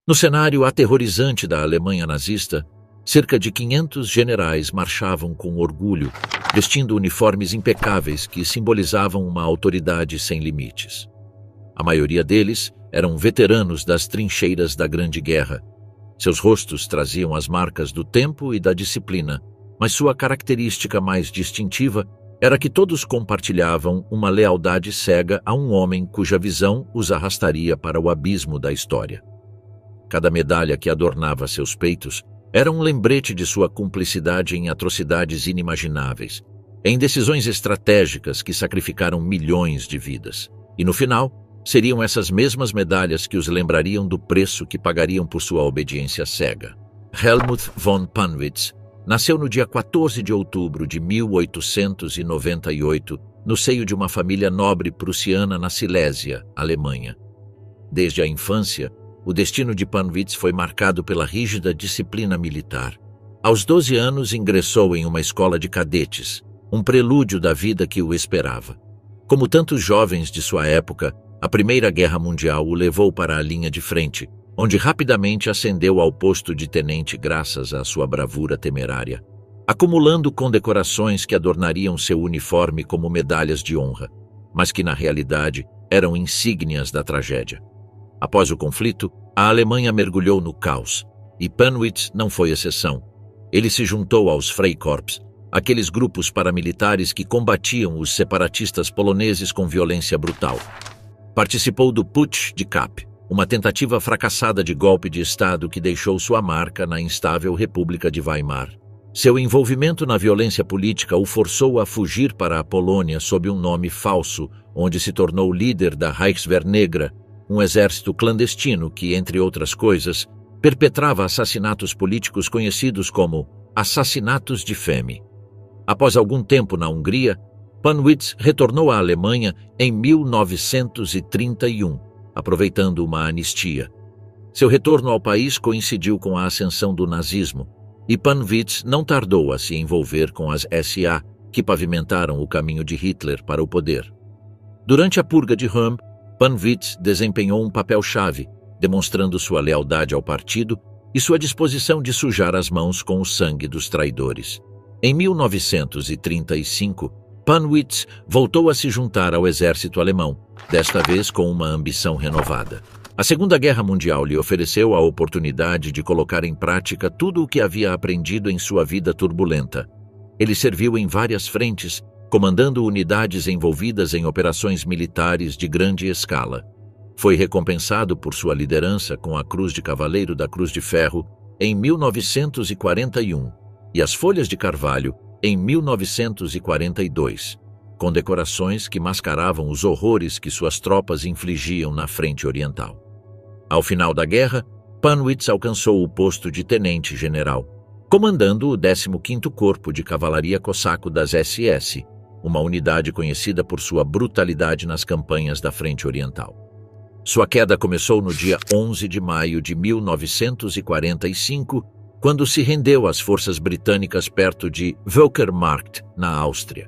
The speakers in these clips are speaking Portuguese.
No cenário aterrorizante da Alemanha nazista, cerca de 500 generais marchavam com orgulho, vestindo uniformes impecáveis que simbolizavam uma autoridade sem limites. A maioria deles eram veteranos das trincheiras da Grande Guerra. Seus rostos traziam as marcas do tempo e da disciplina, mas sua característica mais distintiva era que todos compartilhavam uma lealdade cega a um homem cuja visão os arrastaria para o abismo da história. Cada medalha que adornava seus peitos era um lembrete de sua cumplicidade em atrocidades inimagináveis, em decisões estratégicas que sacrificaram milhões de vidas. E no final, seriam essas mesmas medalhas que os lembrariam do preço que pagariam por sua obediência cega. Helmut von Pannwitz nasceu no dia 14 de outubro de 1898, no seio de uma família nobre prussiana na Silésia, Alemanha. Desde a infância, o destino de Pannwitz foi marcado pela rígida disciplina militar. Aos 12 anos, ingressou em uma escola de cadetes, um prelúdio da vida que o esperava. Como tantos jovens de sua época, a Primeira Guerra Mundial o levou para a linha de frente, onde rapidamente ascendeu ao posto de tenente graças à sua bravura temerária, acumulando condecorações que adornariam seu uniforme como medalhas de honra, mas que na realidade eram insígnias da tragédia. Após o conflito, a Alemanha mergulhou no caos, e Pannwitz não foi exceção. Ele se juntou aos Freikorps, aqueles grupos paramilitares que combatiam os separatistas poloneses com violência brutal. Participou do Putsch de Kapp, uma tentativa fracassada de golpe de Estado que deixou sua marca na instável República de Weimar. Seu envolvimento na violência política o forçou a fugir para a Polônia sob um nome falso, onde se tornou líder da Reichswehr Negra, um exército clandestino que, entre outras coisas, perpetrava assassinatos políticos conhecidos como assassinatos de fome. Após algum tempo na Hungria, Pannwitz retornou à Alemanha em 1931, aproveitando uma anistia. Seu retorno ao país coincidiu com a ascensão do nazismo, e Pannwitz não tardou a se envolver com as SA, que pavimentaram o caminho de Hitler para o poder. Durante a purga de Röhm, Pannwitz desempenhou um papel-chave, demonstrando sua lealdade ao partido e sua disposição de sujar as mãos com o sangue dos traidores. Em 1935, Pannwitz voltou a se juntar ao exército alemão, desta vez com uma ambição renovada. A Segunda Guerra Mundial lhe ofereceu a oportunidade de colocar em prática tudo o que havia aprendido em sua vida turbulenta. Ele serviu em várias frentes, comandando unidades envolvidas em operações militares de grande escala. Foi recompensado por sua liderança com a Cruz de Cavaleiro da Cruz de Ferro em 1941 e as Folhas de Carvalho em 1942, condecorações que mascaravam os horrores que suas tropas infligiam na frente oriental. Ao final da guerra, Pannwitz alcançou o posto de tenente-general, comandando o 15º Corpo de Cavalaria Cossaco das SS, uma unidade conhecida por sua brutalidade nas campanhas da frente oriental. Sua queda começou no dia 11 de maio de 1945, quando se rendeu às forças britânicas perto de Völkermarkt, na Áustria.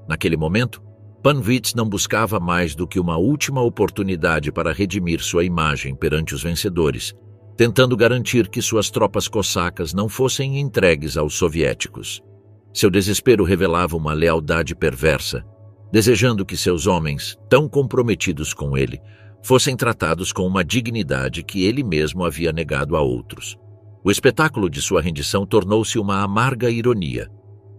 Naquele momento, Pannwitz não buscava mais do que uma última oportunidade para redimir sua imagem perante os vencedores, tentando garantir que suas tropas cossacas não fossem entregues aos soviéticos. Seu desespero revelava uma lealdade perversa, desejando que seus homens, tão comprometidos com ele, fossem tratados com uma dignidade que ele mesmo havia negado a outros. O espetáculo de sua rendição tornou-se uma amarga ironia.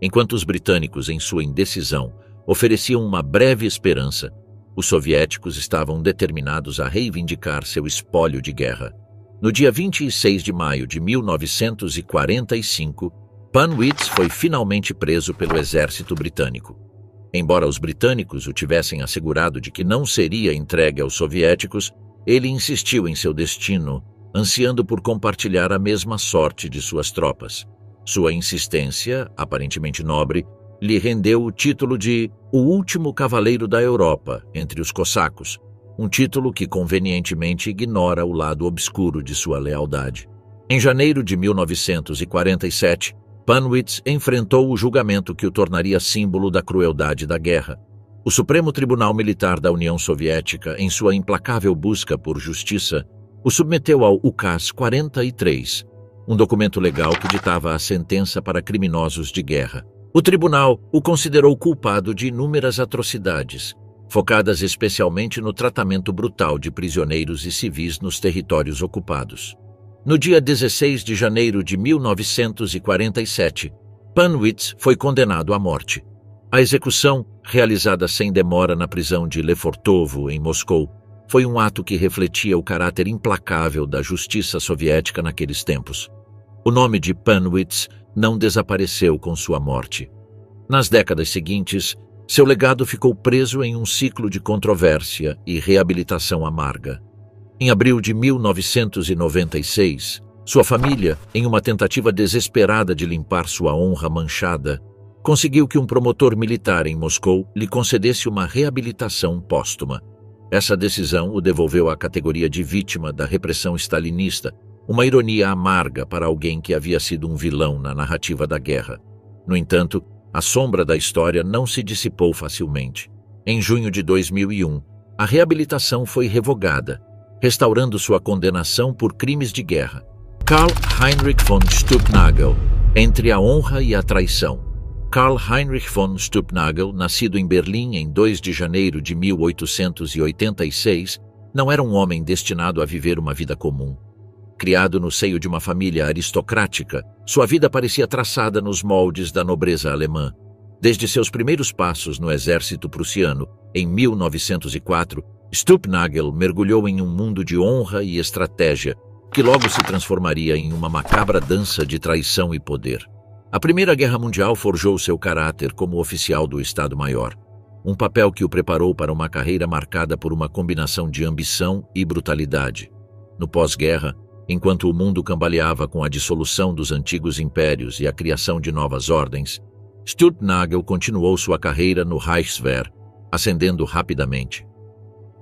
Enquanto os britânicos, em sua indecisão, ofereciam uma breve esperança, os soviéticos estavam determinados a reivindicar seu espólio de guerra. No dia 26 de maio de 1945, Pannwitz foi finalmente preso pelo exército britânico. Embora os britânicos o tivessem assegurado de que não seria entregue aos soviéticos, ele insistiu em seu destino, ansiando por compartilhar a mesma sorte de suas tropas. Sua insistência, aparentemente nobre, lhe rendeu o título de o último cavaleiro da Europa entre os cossacos, um título que convenientemente ignora o lado obscuro de sua lealdade. Em janeiro de 1947, Pannwitz enfrentou o julgamento que o tornaria símbolo da crueldade da guerra. O Supremo Tribunal Militar da União Soviética, em sua implacável busca por justiça, o submeteu ao UCAS 43, um documento legal que ditava a sentença para criminosos de guerra. O tribunal o considerou culpado de inúmeras atrocidades, focadas especialmente no tratamento brutal de prisioneiros e civis nos territórios ocupados. No dia 16 de janeiro de 1947, Panwitz foi condenado à morte. A execução, realizada sem demora na prisão de Lefortovo, em Moscou, foi um ato que refletia o caráter implacável da justiça soviética naqueles tempos. O nome de Panwitz não desapareceu com sua morte. Nas décadas seguintes, seu legado ficou preso em um ciclo de controvérsia e reabilitação amarga. Em abril de 1996, sua família, em uma tentativa desesperada de limpar sua honra manchada, conseguiu que um promotor militar em Moscou lhe concedesse uma reabilitação póstuma. Essa decisão o devolveu à categoria de vítima da repressão stalinista, uma ironia amarga para alguém que havia sido um vilão na narrativa da guerra. No entanto, a sombra da história não se dissipou facilmente. Em junho de 2001, a reabilitação foi revogada, restaurando sua condenação por crimes de guerra. Karl Heinrich von Stumpnagel, Entre a Honra e a Traição. Karl Heinrich von Stumpnagel, nascido em Berlim em 2 de janeiro de 1886, não era um homem destinado a viver uma vida comum. Criado no seio de uma família aristocrática, sua vida parecia traçada nos moldes da nobreza alemã. Desde seus primeiros passos no exército prussiano, em 1904, Stumpnagel mergulhou em um mundo de honra e estratégia, que logo se transformaria em uma macabra dança de traição e poder. A Primeira Guerra Mundial forjou seu caráter como oficial do Estado-Maior, um papel que o preparou para uma carreira marcada por uma combinação de ambição e brutalidade. No pós-guerra, enquanto o mundo cambaleava com a dissolução dos antigos impérios e a criação de novas ordens, Stumpnagel continuou sua carreira no Reichswehr, ascendendo rapidamente.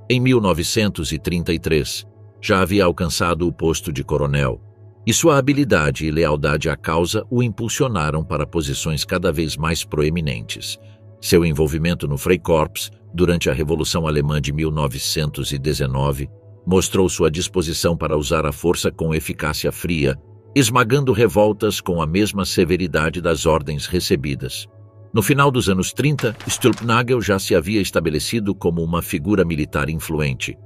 Em 1933, já havia alcançado o posto de coronel, e sua habilidade e lealdade à causa o impulsionaram para posições cada vez mais proeminentes. Seu envolvimento no Freikorps, durante a Revolução Alemã de 1919, mostrou sua disposição para usar a força com eficácia fria, esmagando revoltas com a mesma severidade das ordens recebidas. No final dos anos 30, Stumpnagel já se havia estabelecido como uma figura militar influente.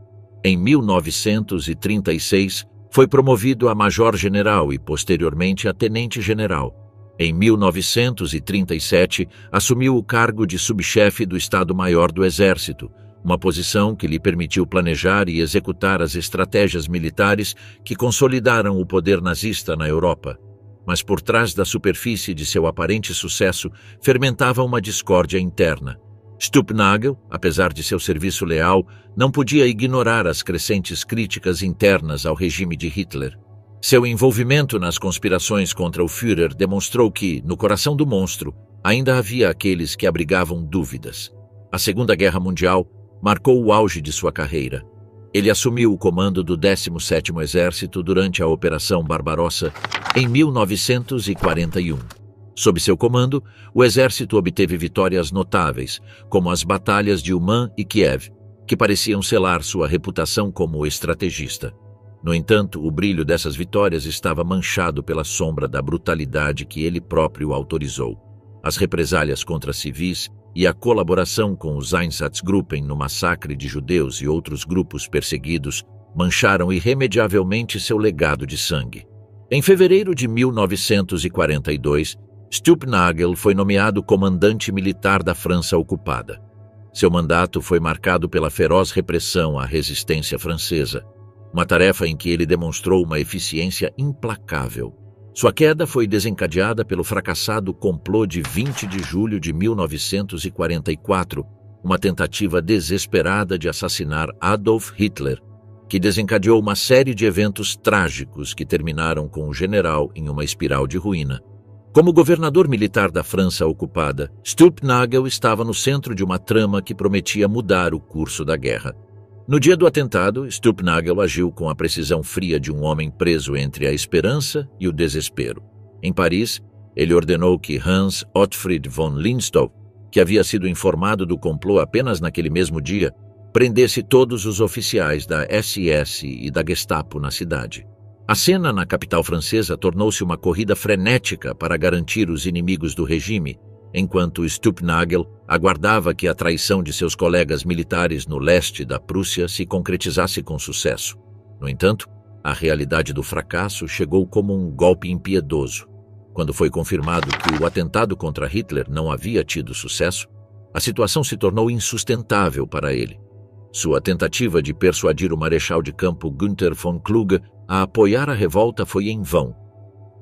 Em 1936, foi promovido a major-general e, posteriormente, a tenente-general. Em 1937, assumiu o cargo de subchefe do Estado-Maior do Exército, uma posição que lhe permitiu planejar e executar as estratégias militares que consolidaram o poder nazista na Europa. Mas por trás da superfície de seu aparente sucesso, fermentava uma discórdia interna. Stumpnagel, apesar de seu serviço leal, não podia ignorar as crescentes críticas internas ao regime de Hitler. Seu envolvimento nas conspirações contra o Führer demonstrou que, no coração do monstro, ainda havia aqueles que abrigavam dúvidas. A Segunda Guerra Mundial marcou o auge de sua carreira. Ele assumiu o comando do 17º Exército durante a Operação Barbarossa em 1941. Sob seu comando, o exército obteve vitórias notáveis, como as batalhas de Uman e Kiev, que pareciam selar sua reputação como estrategista. No entanto, o brilho dessas vitórias estava manchado pela sombra da brutalidade que ele próprio autorizou. As represálias contra civis e a colaboração com os Einsatzgruppen no massacre de judeus e outros grupos perseguidos mancharam irremediavelmente seu legado de sangue. Em fevereiro de 1942, Stumpnagel foi nomeado comandante militar da França ocupada. Seu mandato foi marcado pela feroz repressão à resistência francesa, uma tarefa em que ele demonstrou uma eficiência implacável. Sua queda foi desencadeada pelo fracassado complô de 20 de julho de 1944, uma tentativa desesperada de assassinar Adolf Hitler, que desencadeou uma série de eventos trágicos que terminaram com o general em uma espiral de ruína. Como governador militar da França ocupada, Stumpnagel estava no centro de uma trama que prometia mudar o curso da guerra. No dia do atentado, Stumpnagel agiu com a precisão fria de um homem preso entre a esperança e o desespero. Em Paris, ele ordenou que Hans Ottfried von Linstow, que havia sido informado do complô apenas naquele mesmo dia, prendesse todos os oficiais da SS e da Gestapo na cidade. A cena na capital francesa tornou-se uma corrida frenética para garantir os inimigos do regime, enquanto Stumpnagel aguardava que a traição de seus colegas militares no leste da Prússia se concretizasse com sucesso. No entanto, a realidade do fracasso chegou como um golpe impiedoso. Quando foi confirmado que o atentado contra Hitler não havia tido sucesso, a situação se tornou insustentável para ele. Sua tentativa de persuadir o marechal de campo Günther von Kluge a apoiar a revolta foi em vão.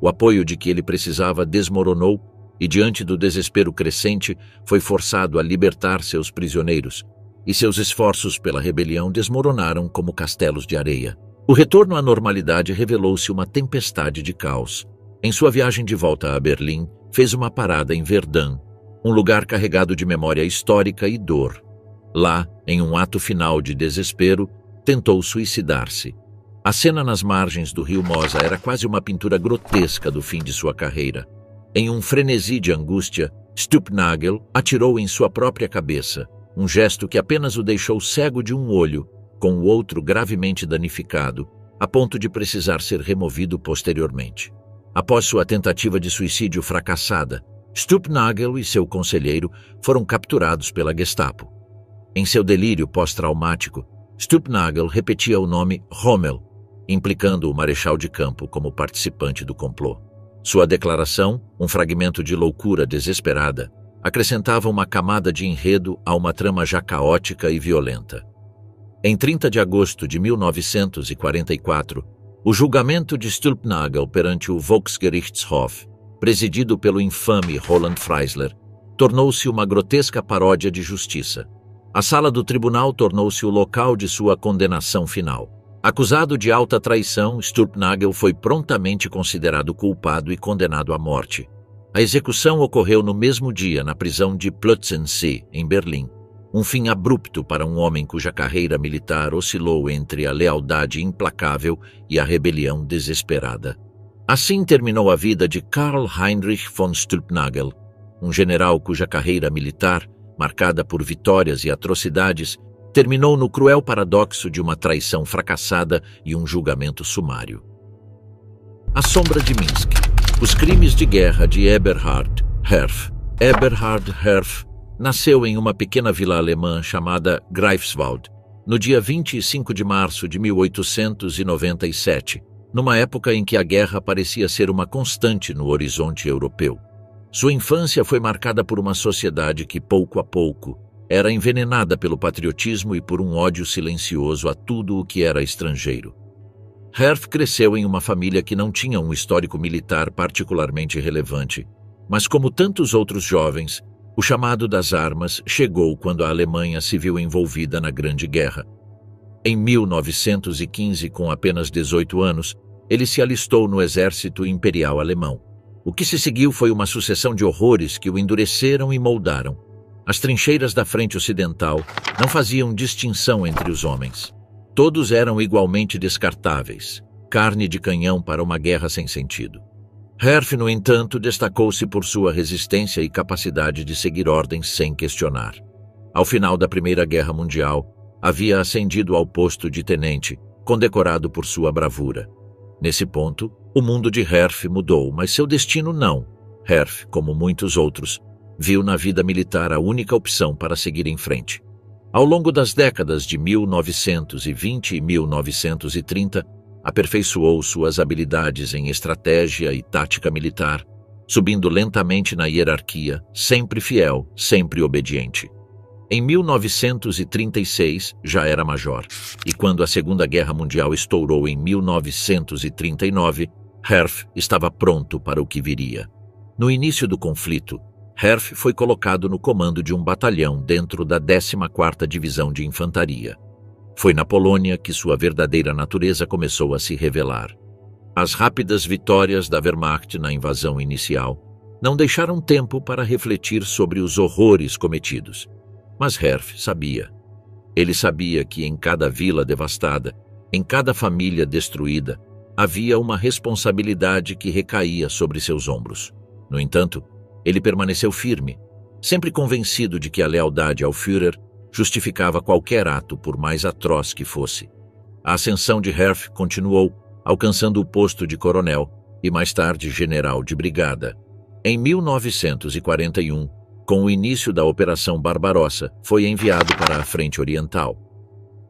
O apoio de que ele precisava desmoronou e, diante do desespero crescente, foi forçado a libertar seus prisioneiros, e seus esforços pela rebelião desmoronaram como castelos de areia. O retorno à normalidade revelou-se uma tempestade de caos. Em sua viagem de volta a Berlim, fez uma parada em Verdun, um lugar carregado de memória histórica e dor. Lá, em um ato final de desespero, tentou suicidar-se. A cena nas margens do rio Mosa era quase uma pintura grotesca do fim de sua carreira. Em um frenesi de angústia, Stumpnagel atirou em sua própria cabeça, um gesto que apenas o deixou cego de um olho, com o outro gravemente danificado, a ponto de precisar ser removido posteriormente. Após sua tentativa de suicídio fracassada, Stumpnagel e seu conselheiro foram capturados pela Gestapo. Em seu delírio pós-traumático, Stumpnagel repetia o nome Rommel, implicando o marechal de campo como participante do complô. Sua declaração, um fragmento de loucura desesperada, acrescentava uma camada de enredo a uma trama já caótica e violenta. Em 30 de agosto de 1944, o julgamento de Stumpnagel perante o Volksgerichtshof, presidido pelo infame Roland Freisler, tornou-se uma grotesca paródia de justiça. A sala do tribunal tornou-se o local de sua condenação final. Acusado de alta traição, Stumpnagel foi prontamente considerado culpado e condenado à morte. A execução ocorreu no mesmo dia na prisão de Plötzensee, em Berlim. Um fim abrupto para um homem cuja carreira militar oscilou entre a lealdade implacável e a rebelião desesperada. Assim terminou a vida de Karl Heinrich von Stumpnagel, um general cuja carreira militar, marcada por vitórias e atrocidades, terminou no cruel paradoxo de uma traição fracassada e um julgamento sumário. A Sombra de Minsk. Os crimes de guerra de Eberhard Herf. Eberhard Herf nasceu em uma pequena vila alemã chamada Greifswald, no dia 25 de março de 1897, numa época em que a guerra parecia ser uma constante no horizonte europeu. Sua infância foi marcada por uma sociedade que, pouco a pouco, era envenenada pelo patriotismo e por um ódio silencioso a tudo o que era estrangeiro. Herf cresceu em uma família que não tinha um histórico militar particularmente relevante, mas como tantos outros jovens, o chamado das armas chegou quando a Alemanha se viu envolvida na Grande Guerra. Em 1915, com apenas 18 anos, ele se alistou no exército imperial alemão. O que se seguiu foi uma sucessão de horrores que o endureceram e moldaram. As trincheiras da frente ocidental não faziam distinção entre os homens. Todos eram igualmente descartáveis, carne de canhão para uma guerra sem sentido. Herf, no entanto, destacou-se por sua resistência e capacidade de seguir ordens sem questionar. Ao final da Primeira Guerra Mundial, havia ascendido ao posto de tenente, condecorado por sua bravura. Nesse ponto, o mundo de Herf mudou, mas seu destino não. Herf, como muitos outros, viu na vida militar a única opção para seguir em frente. Ao longo das décadas de 1920 e 1930, aperfeiçoou suas habilidades em estratégia e tática militar, subindo lentamente na hierarquia, sempre fiel, sempre obediente. Em 1936, já era major, e quando a Segunda Guerra Mundial estourou em 1939, Herf estava pronto para o que viria. No início do conflito, Herf foi colocado no comando de um batalhão dentro da 14ª Divisão de Infantaria. Foi na Polônia que sua verdadeira natureza começou a se revelar. As rápidas vitórias da Wehrmacht na invasão inicial não deixaram tempo para refletir sobre os horrores cometidos. Mas Herf sabia. Ele sabia que em cada vila devastada, em cada família destruída, havia uma responsabilidade que recaía sobre seus ombros. No entanto, ele permaneceu firme, sempre convencido de que a lealdade ao Führer justificava qualquer ato, por mais atroz que fosse. A ascensão de Herff continuou, alcançando o posto de coronel e mais tarde general de brigada. Em 1941, com o início da Operação Barbarossa, foi enviado para a Frente Oriental.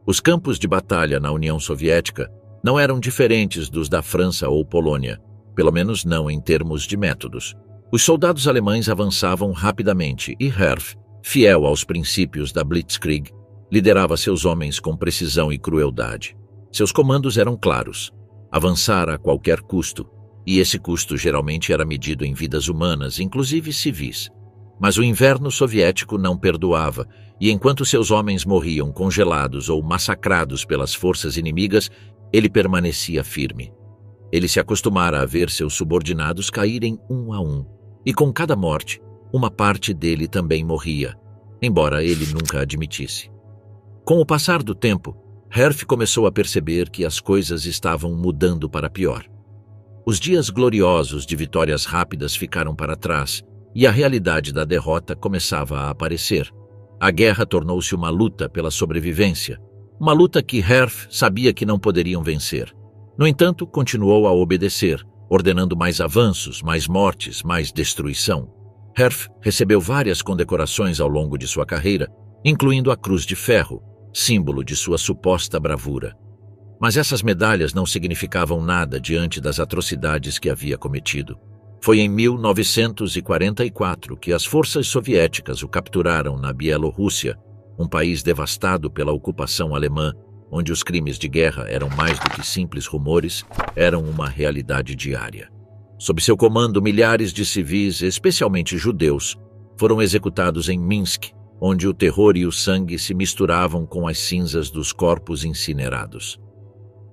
Os campos de batalha na União Soviética não eram diferentes dos da França ou Polônia, pelo menos não em termos de métodos. Os soldados alemães avançavam rapidamente e Herff, fiel aos princípios da Blitzkrieg, liderava seus homens com precisão e crueldade. Seus comandos eram claros: avançar a qualquer custo, e esse custo geralmente era medido em vidas humanas, inclusive civis. Mas o inverno soviético não perdoava, e enquanto seus homens morriam congelados ou massacrados pelas forças inimigas, ele permanecia firme. Ele se acostumara a ver seus subordinados caírem um a um, e com cada morte, uma parte dele também morria, embora ele nunca admitisse. Com o passar do tempo, Herff começou a perceber que as coisas estavam mudando para pior. Os dias gloriosos de vitórias rápidas ficaram para trás, e a realidade da derrota começava a aparecer. A guerra tornou-se uma luta pela sobrevivência, uma luta que Herff sabia que não poderiam vencer. No entanto, continuou a obedecer, ordenando mais avanços, mais mortes, mais destruição. Herff recebeu várias condecorações ao longo de sua carreira, incluindo a Cruz de Ferro, símbolo de sua suposta bravura. Mas essas medalhas não significavam nada diante das atrocidades que havia cometido. Foi em 1944 que as forças soviéticas o capturaram na Bielorrússia, um país devastado pela ocupação alemã, onde os crimes de guerra eram mais do que simples rumores, eram uma realidade diária. Sob seu comando, milhares de civis, especialmente judeus, foram executados em Minsk, onde o terror e o sangue se misturavam com as cinzas dos corpos incinerados.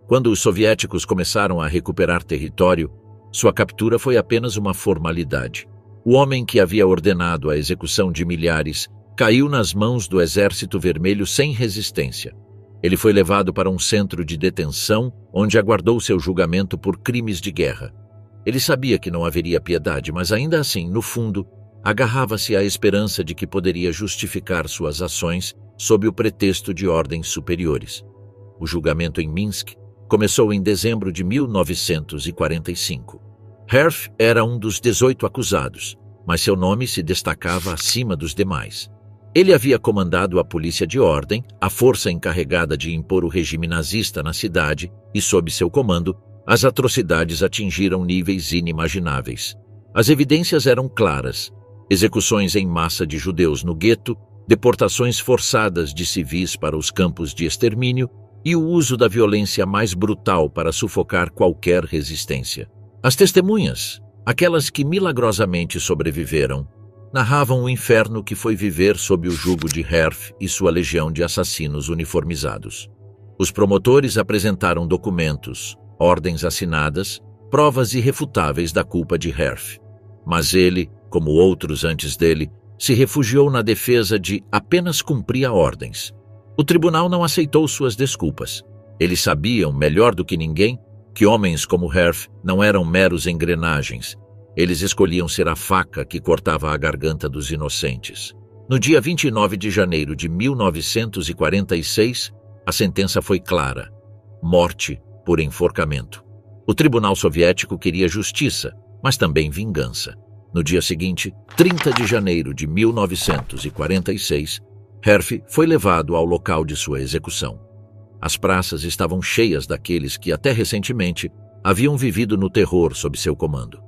Quando os soviéticos começaram a recuperar território, sua captura foi apenas uma formalidade. O homem que havia ordenado a execução de milhares caiu nas mãos do Exército Vermelho sem resistência. Ele foi levado para um centro de detenção, onde aguardou seu julgamento por crimes de guerra. Ele sabia que não haveria piedade, mas ainda assim, no fundo, agarrava-se à esperança de que poderia justificar suas ações sob o pretexto de ordens superiores. O julgamento em Minsk começou em dezembro de 1945. Herff era um dos 18 acusados, mas seu nome se destacava acima dos demais. Ele havia comandado a polícia de ordem, a força encarregada de impor o regime nazista na cidade, e sob seu comando, as atrocidades atingiram níveis inimagináveis. As evidências eram claras: execuções em massa de judeus no gueto, deportações forçadas de civis para os campos de extermínio e o uso da violência mais brutal para sufocar qualquer resistência. As testemunhas, aquelas que milagrosamente sobreviveram, narravam o inferno que foi viver sob o jugo de Herff e sua legião de assassinos uniformizados. Os promotores apresentaram documentos, ordens assinadas, provas irrefutáveis da culpa de Herff. Mas ele, como outros antes dele, se refugiou na defesa de apenas cumprir ordens. O tribunal não aceitou suas desculpas. Eles sabiam, melhor do que ninguém, que homens como Herff não eram meros engrenagens. Eles escolhiam ser a faca que cortava a garganta dos inocentes. No dia 29 de janeiro de 1946, a sentença foi clara: morte por enforcamento. O tribunal soviético queria justiça, mas também vingança. No dia seguinte, 30 de janeiro de 1946, Herff foi levado ao local de sua execução. As praças estavam cheias daqueles que, até recentemente, haviam vivido no terror sob seu comando.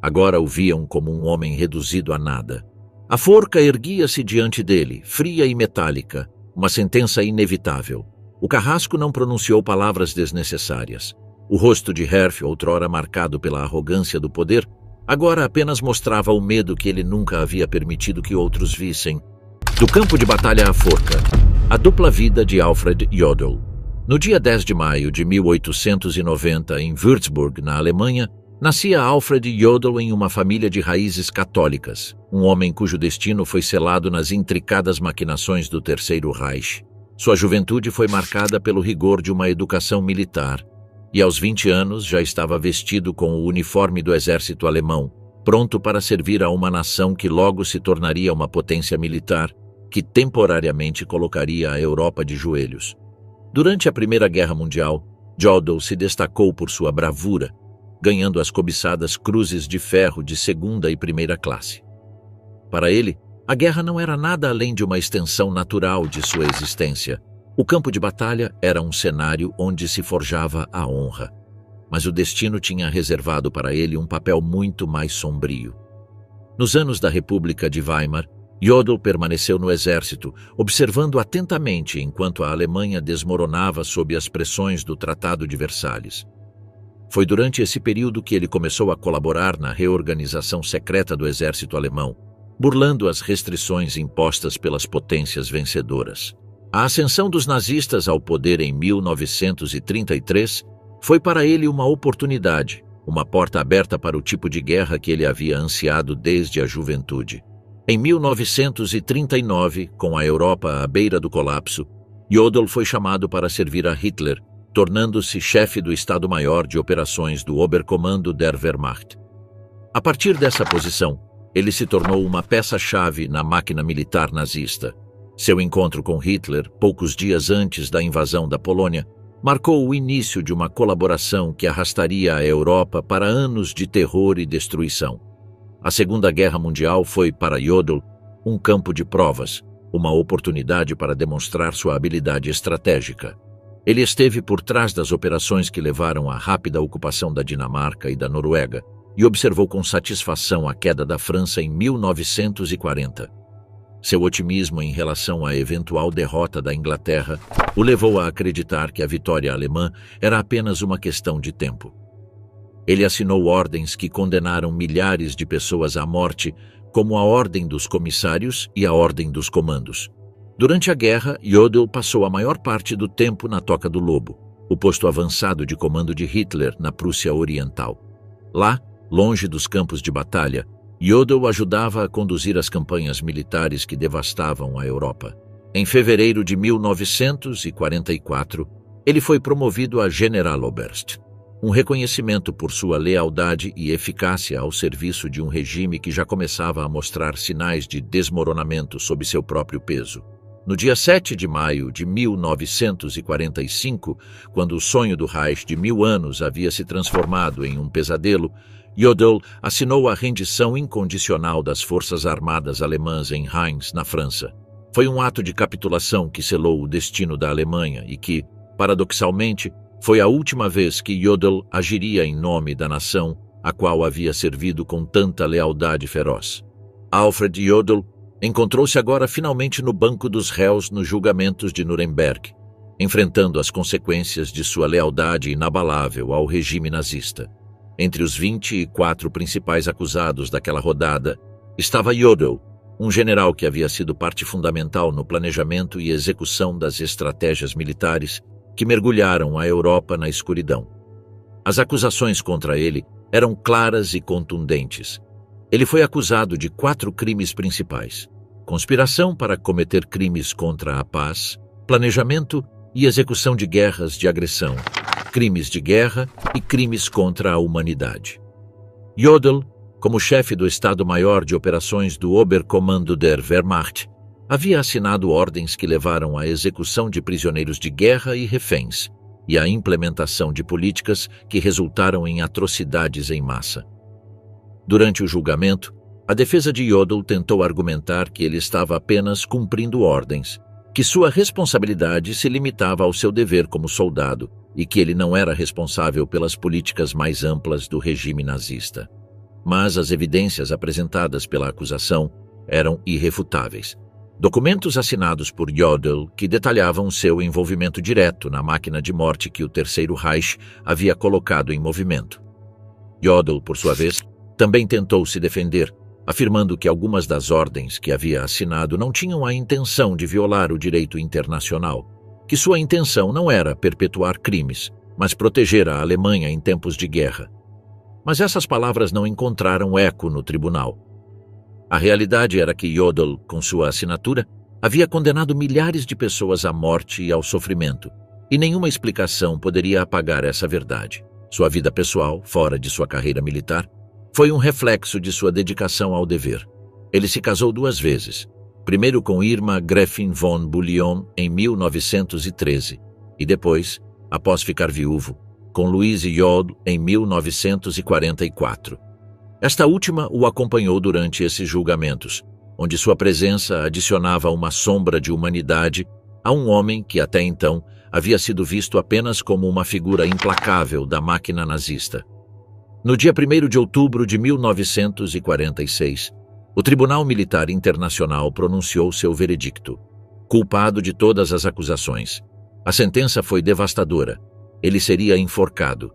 Agora o viam como um homem reduzido a nada. A forca erguia-se diante dele, fria e metálica, uma sentença inevitável. O carrasco não pronunciou palavras desnecessárias. O rosto de Herff, outrora marcado pela arrogância do poder, agora apenas mostrava o medo que ele nunca havia permitido que outros vissem. Do campo de batalha à forca, a dupla vida de Alfred Jodl. No dia 10 de maio de 1890, em Würzburg, na Alemanha, nascia Alfred Jodl em uma família de raízes católicas, um homem cujo destino foi selado nas intricadas maquinações do Terceiro Reich. Sua juventude foi marcada pelo rigor de uma educação militar, e aos 20 anos já estava vestido com o uniforme do exército alemão, pronto para servir a uma nação que logo se tornaria uma potência militar, que temporariamente colocaria a Europa de joelhos. Durante a Primeira Guerra Mundial, Jodl se destacou por sua bravura, ganhando as cobiçadas Cruzes de Ferro de segunda e primeira classe. Para ele, a guerra não era nada além de uma extensão natural de sua existência. O campo de batalha era um cenário onde se forjava a honra. Mas o destino tinha reservado para ele um papel muito mais sombrio. Nos anos da República de Weimar, Jodl permaneceu no exército, observando atentamente enquanto a Alemanha desmoronava sob as pressões do Tratado de Versalhes. Foi durante esse período que ele começou a colaborar na reorganização secreta do exército alemão, burlando as restrições impostas pelas potências vencedoras. A ascensão dos nazistas ao poder em 1933 foi para ele uma oportunidade, uma porta aberta para o tipo de guerra que ele havia ansiado desde a juventude. Em 1939, com a Europa à beira do colapso, Jodl foi chamado para servir a Hitler, tornando-se chefe do Estado-Maior de Operações do Oberkommando der Wehrmacht. A partir dessa posição, ele se tornou uma peça-chave na máquina militar nazista. Seu encontro com Hitler, poucos dias antes da invasão da Polônia, marcou o início de uma colaboração que arrastaria a Europa para anos de terror e destruição. A Segunda Guerra Mundial foi, para Jodl, um campo de provas, uma oportunidade para demonstrar sua habilidade estratégica. Ele esteve por trás das operações que levaram à rápida ocupação da Dinamarca e da Noruega e observou com satisfação a queda da França em 1940. Seu otimismo em relação à eventual derrota da Inglaterra o levou a acreditar que a vitória alemã era apenas uma questão de tempo. Ele assinou ordens que condenaram milhares de pessoas à morte, como a Ordem dos Comissários e a Ordem dos Comandos. Durante a guerra, Jodl passou a maior parte do tempo na Toca do Lobo, o posto avançado de comando de Hitler na Prússia Oriental. Lá, longe dos campos de batalha, Jodl ajudava a conduzir as campanhas militares que devastavam a Europa. Em fevereiro de 1944, ele foi promovido a Generaloberst, um reconhecimento por sua lealdade e eficácia ao serviço de um regime que já começava a mostrar sinais de desmoronamento sob seu próprio peso. No dia 7 de maio de 1945, quando o sonho do Reich de 1000 anos havia se transformado em um pesadelo, Jodl assinou a rendição incondicional das forças armadas alemãs em Reims, na França. Foi um ato de capitulação que selou o destino da Alemanha e que, paradoxalmente, foi a última vez que Jodl agiria em nome da nação a qual havia servido com tanta lealdade feroz. Alfred Jodl encontrou-se agora finalmente no banco dos réus nos julgamentos de Nuremberg, enfrentando as consequências de sua lealdade inabalável ao regime nazista. Entre os 24 principais acusados daquela rodada estava Jodl, um general que havia sido parte fundamental no planejamento e execução das estratégias militares que mergulharam a Europa na escuridão. As acusações contra ele eram claras e contundentes. Ele foi acusado de 4 crimes principais: conspiração para cometer crimes contra a paz, planejamento e execução de guerras de agressão, crimes de guerra e crimes contra a humanidade. Jodl, como chefe do Estado-Maior de Operações do Oberkommando der Wehrmacht, havia assinado ordens que levaram à execução de prisioneiros de guerra e reféns, e à implementação de políticas que resultaram em atrocidades em massa. Durante o julgamento, a defesa de Jodl tentou argumentar que ele estava apenas cumprindo ordens, que sua responsabilidade se limitava ao seu dever como soldado e que ele não era responsável pelas políticas mais amplas do regime nazista. Mas as evidências apresentadas pela acusação eram irrefutáveis. Documentos assinados por Jodl que detalhavam seu envolvimento direto na máquina de morte que o Terceiro Reich havia colocado em movimento. Jodl, por sua vez, também tentou se defender, afirmando que algumas das ordens que havia assinado não tinham a intenção de violar o direito internacional, que sua intenção não era perpetuar crimes, mas proteger a Alemanha em tempos de guerra. Mas essas palavras não encontraram eco no tribunal. A realidade era que Jodl, com sua assinatura, havia condenado milhares de pessoas à morte e ao sofrimento, e nenhuma explicação poderia apagar essa verdade. Sua vida pessoal, fora de sua carreira militar, foi um reflexo de sua dedicação ao dever. Ele se casou 2 vezes. primeiro com Irma Gräfin von Bullion em 1913 e depois, após ficar viúvo, com Louise Jodl em 1944. Esta última o acompanhou durante esses julgamentos, onde sua presença adicionava uma sombra de humanidade a um homem que até então havia sido visto apenas como uma figura implacável da máquina nazista. No dia 1º de outubro de 1946, o Tribunal Militar Internacional pronunciou seu veredicto, culpado de todas as acusações. A sentença foi devastadora. Ele seria enforcado.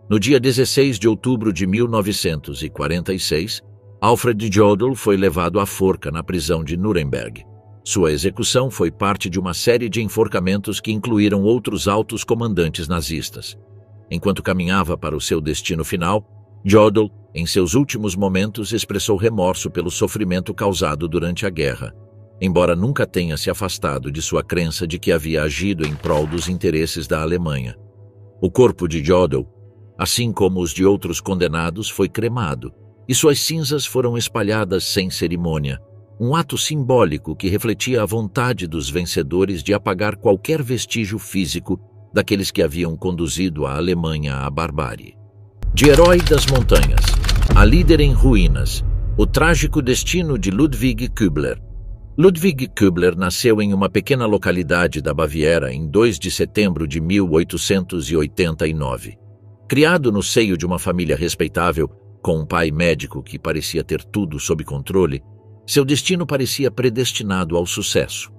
No dia 16 de outubro de 1946, Alfred Jodl foi levado à forca na prisão de Nuremberg. Sua execução foi parte de uma série de enforcamentos que incluíram outros altos comandantes nazistas. Enquanto caminhava para o seu destino final, Jodl, em seus últimos momentos, expressou remorso pelo sofrimento causado durante a guerra, embora nunca tenha se afastado de sua crença de que havia agido em prol dos interesses da Alemanha. O corpo de Jodl, assim como os de outros condenados, foi cremado, e suas cinzas foram espalhadas sem cerimônia, um ato simbólico que refletia a vontade dos vencedores de apagar qualquer vestígio físico daqueles que haviam conduzido a Alemanha à barbárie. De herói das montanhas, a líder em ruínas, o trágico destino de Ludwig Kübler. Ludwig Kübler nasceu em uma pequena localidade da Baviera em 2 de setembro de 1889. Criado no seio de uma família respeitável, com um pai médico que parecia ter tudo sob controle, seu destino parecia predestinado ao sucesso.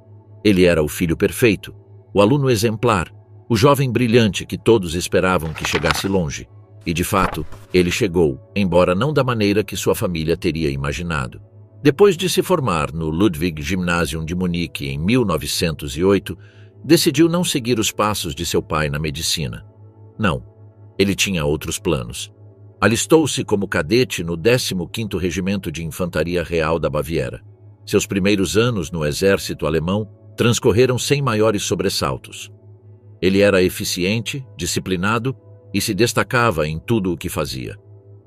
Ele era o filho perfeito, o aluno exemplar, o jovem brilhante que todos esperavam que chegasse longe. E, de fato, ele chegou, embora não da maneira que sua família teria imaginado. Depois de se formar no Ludwig Gymnasium de Munique em 1908, decidiu não seguir os passos de seu pai na medicina. Não, ele tinha outros planos. Alistou-se como cadete no 15º Regimento de Infantaria Real da Baviera. Seus primeiros anos no exército alemão transcorreram sem maiores sobressaltos. Ele era eficiente, disciplinado e se destacava em tudo o que fazia.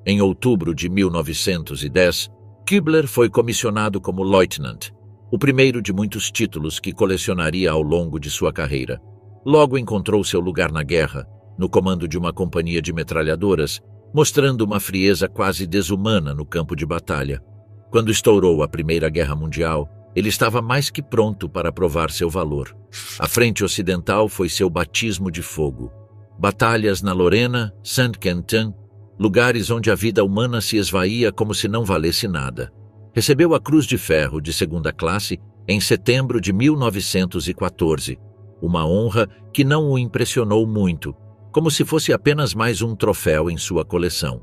Em outubro de 1910, Kübler foi comissionado como Leutnant, o primeiro de muitos títulos que colecionaria ao longo de sua carreira. Logo encontrou seu lugar na guerra, no comando de uma companhia de metralhadoras, mostrando uma frieza quase desumana no campo de batalha. Quando estourou a Primeira Guerra Mundial, ele estava mais que pronto para provar seu valor. A frente ocidental foi seu batismo de fogo. Batalhas na Lorena, Saint-Quentin, lugares onde a vida humana se esvaía como se não valesse nada. Recebeu a Cruz de Ferro de 2ª classe em setembro de 1914, uma honra que não o impressionou muito, como se fosse apenas mais um troféu em sua coleção.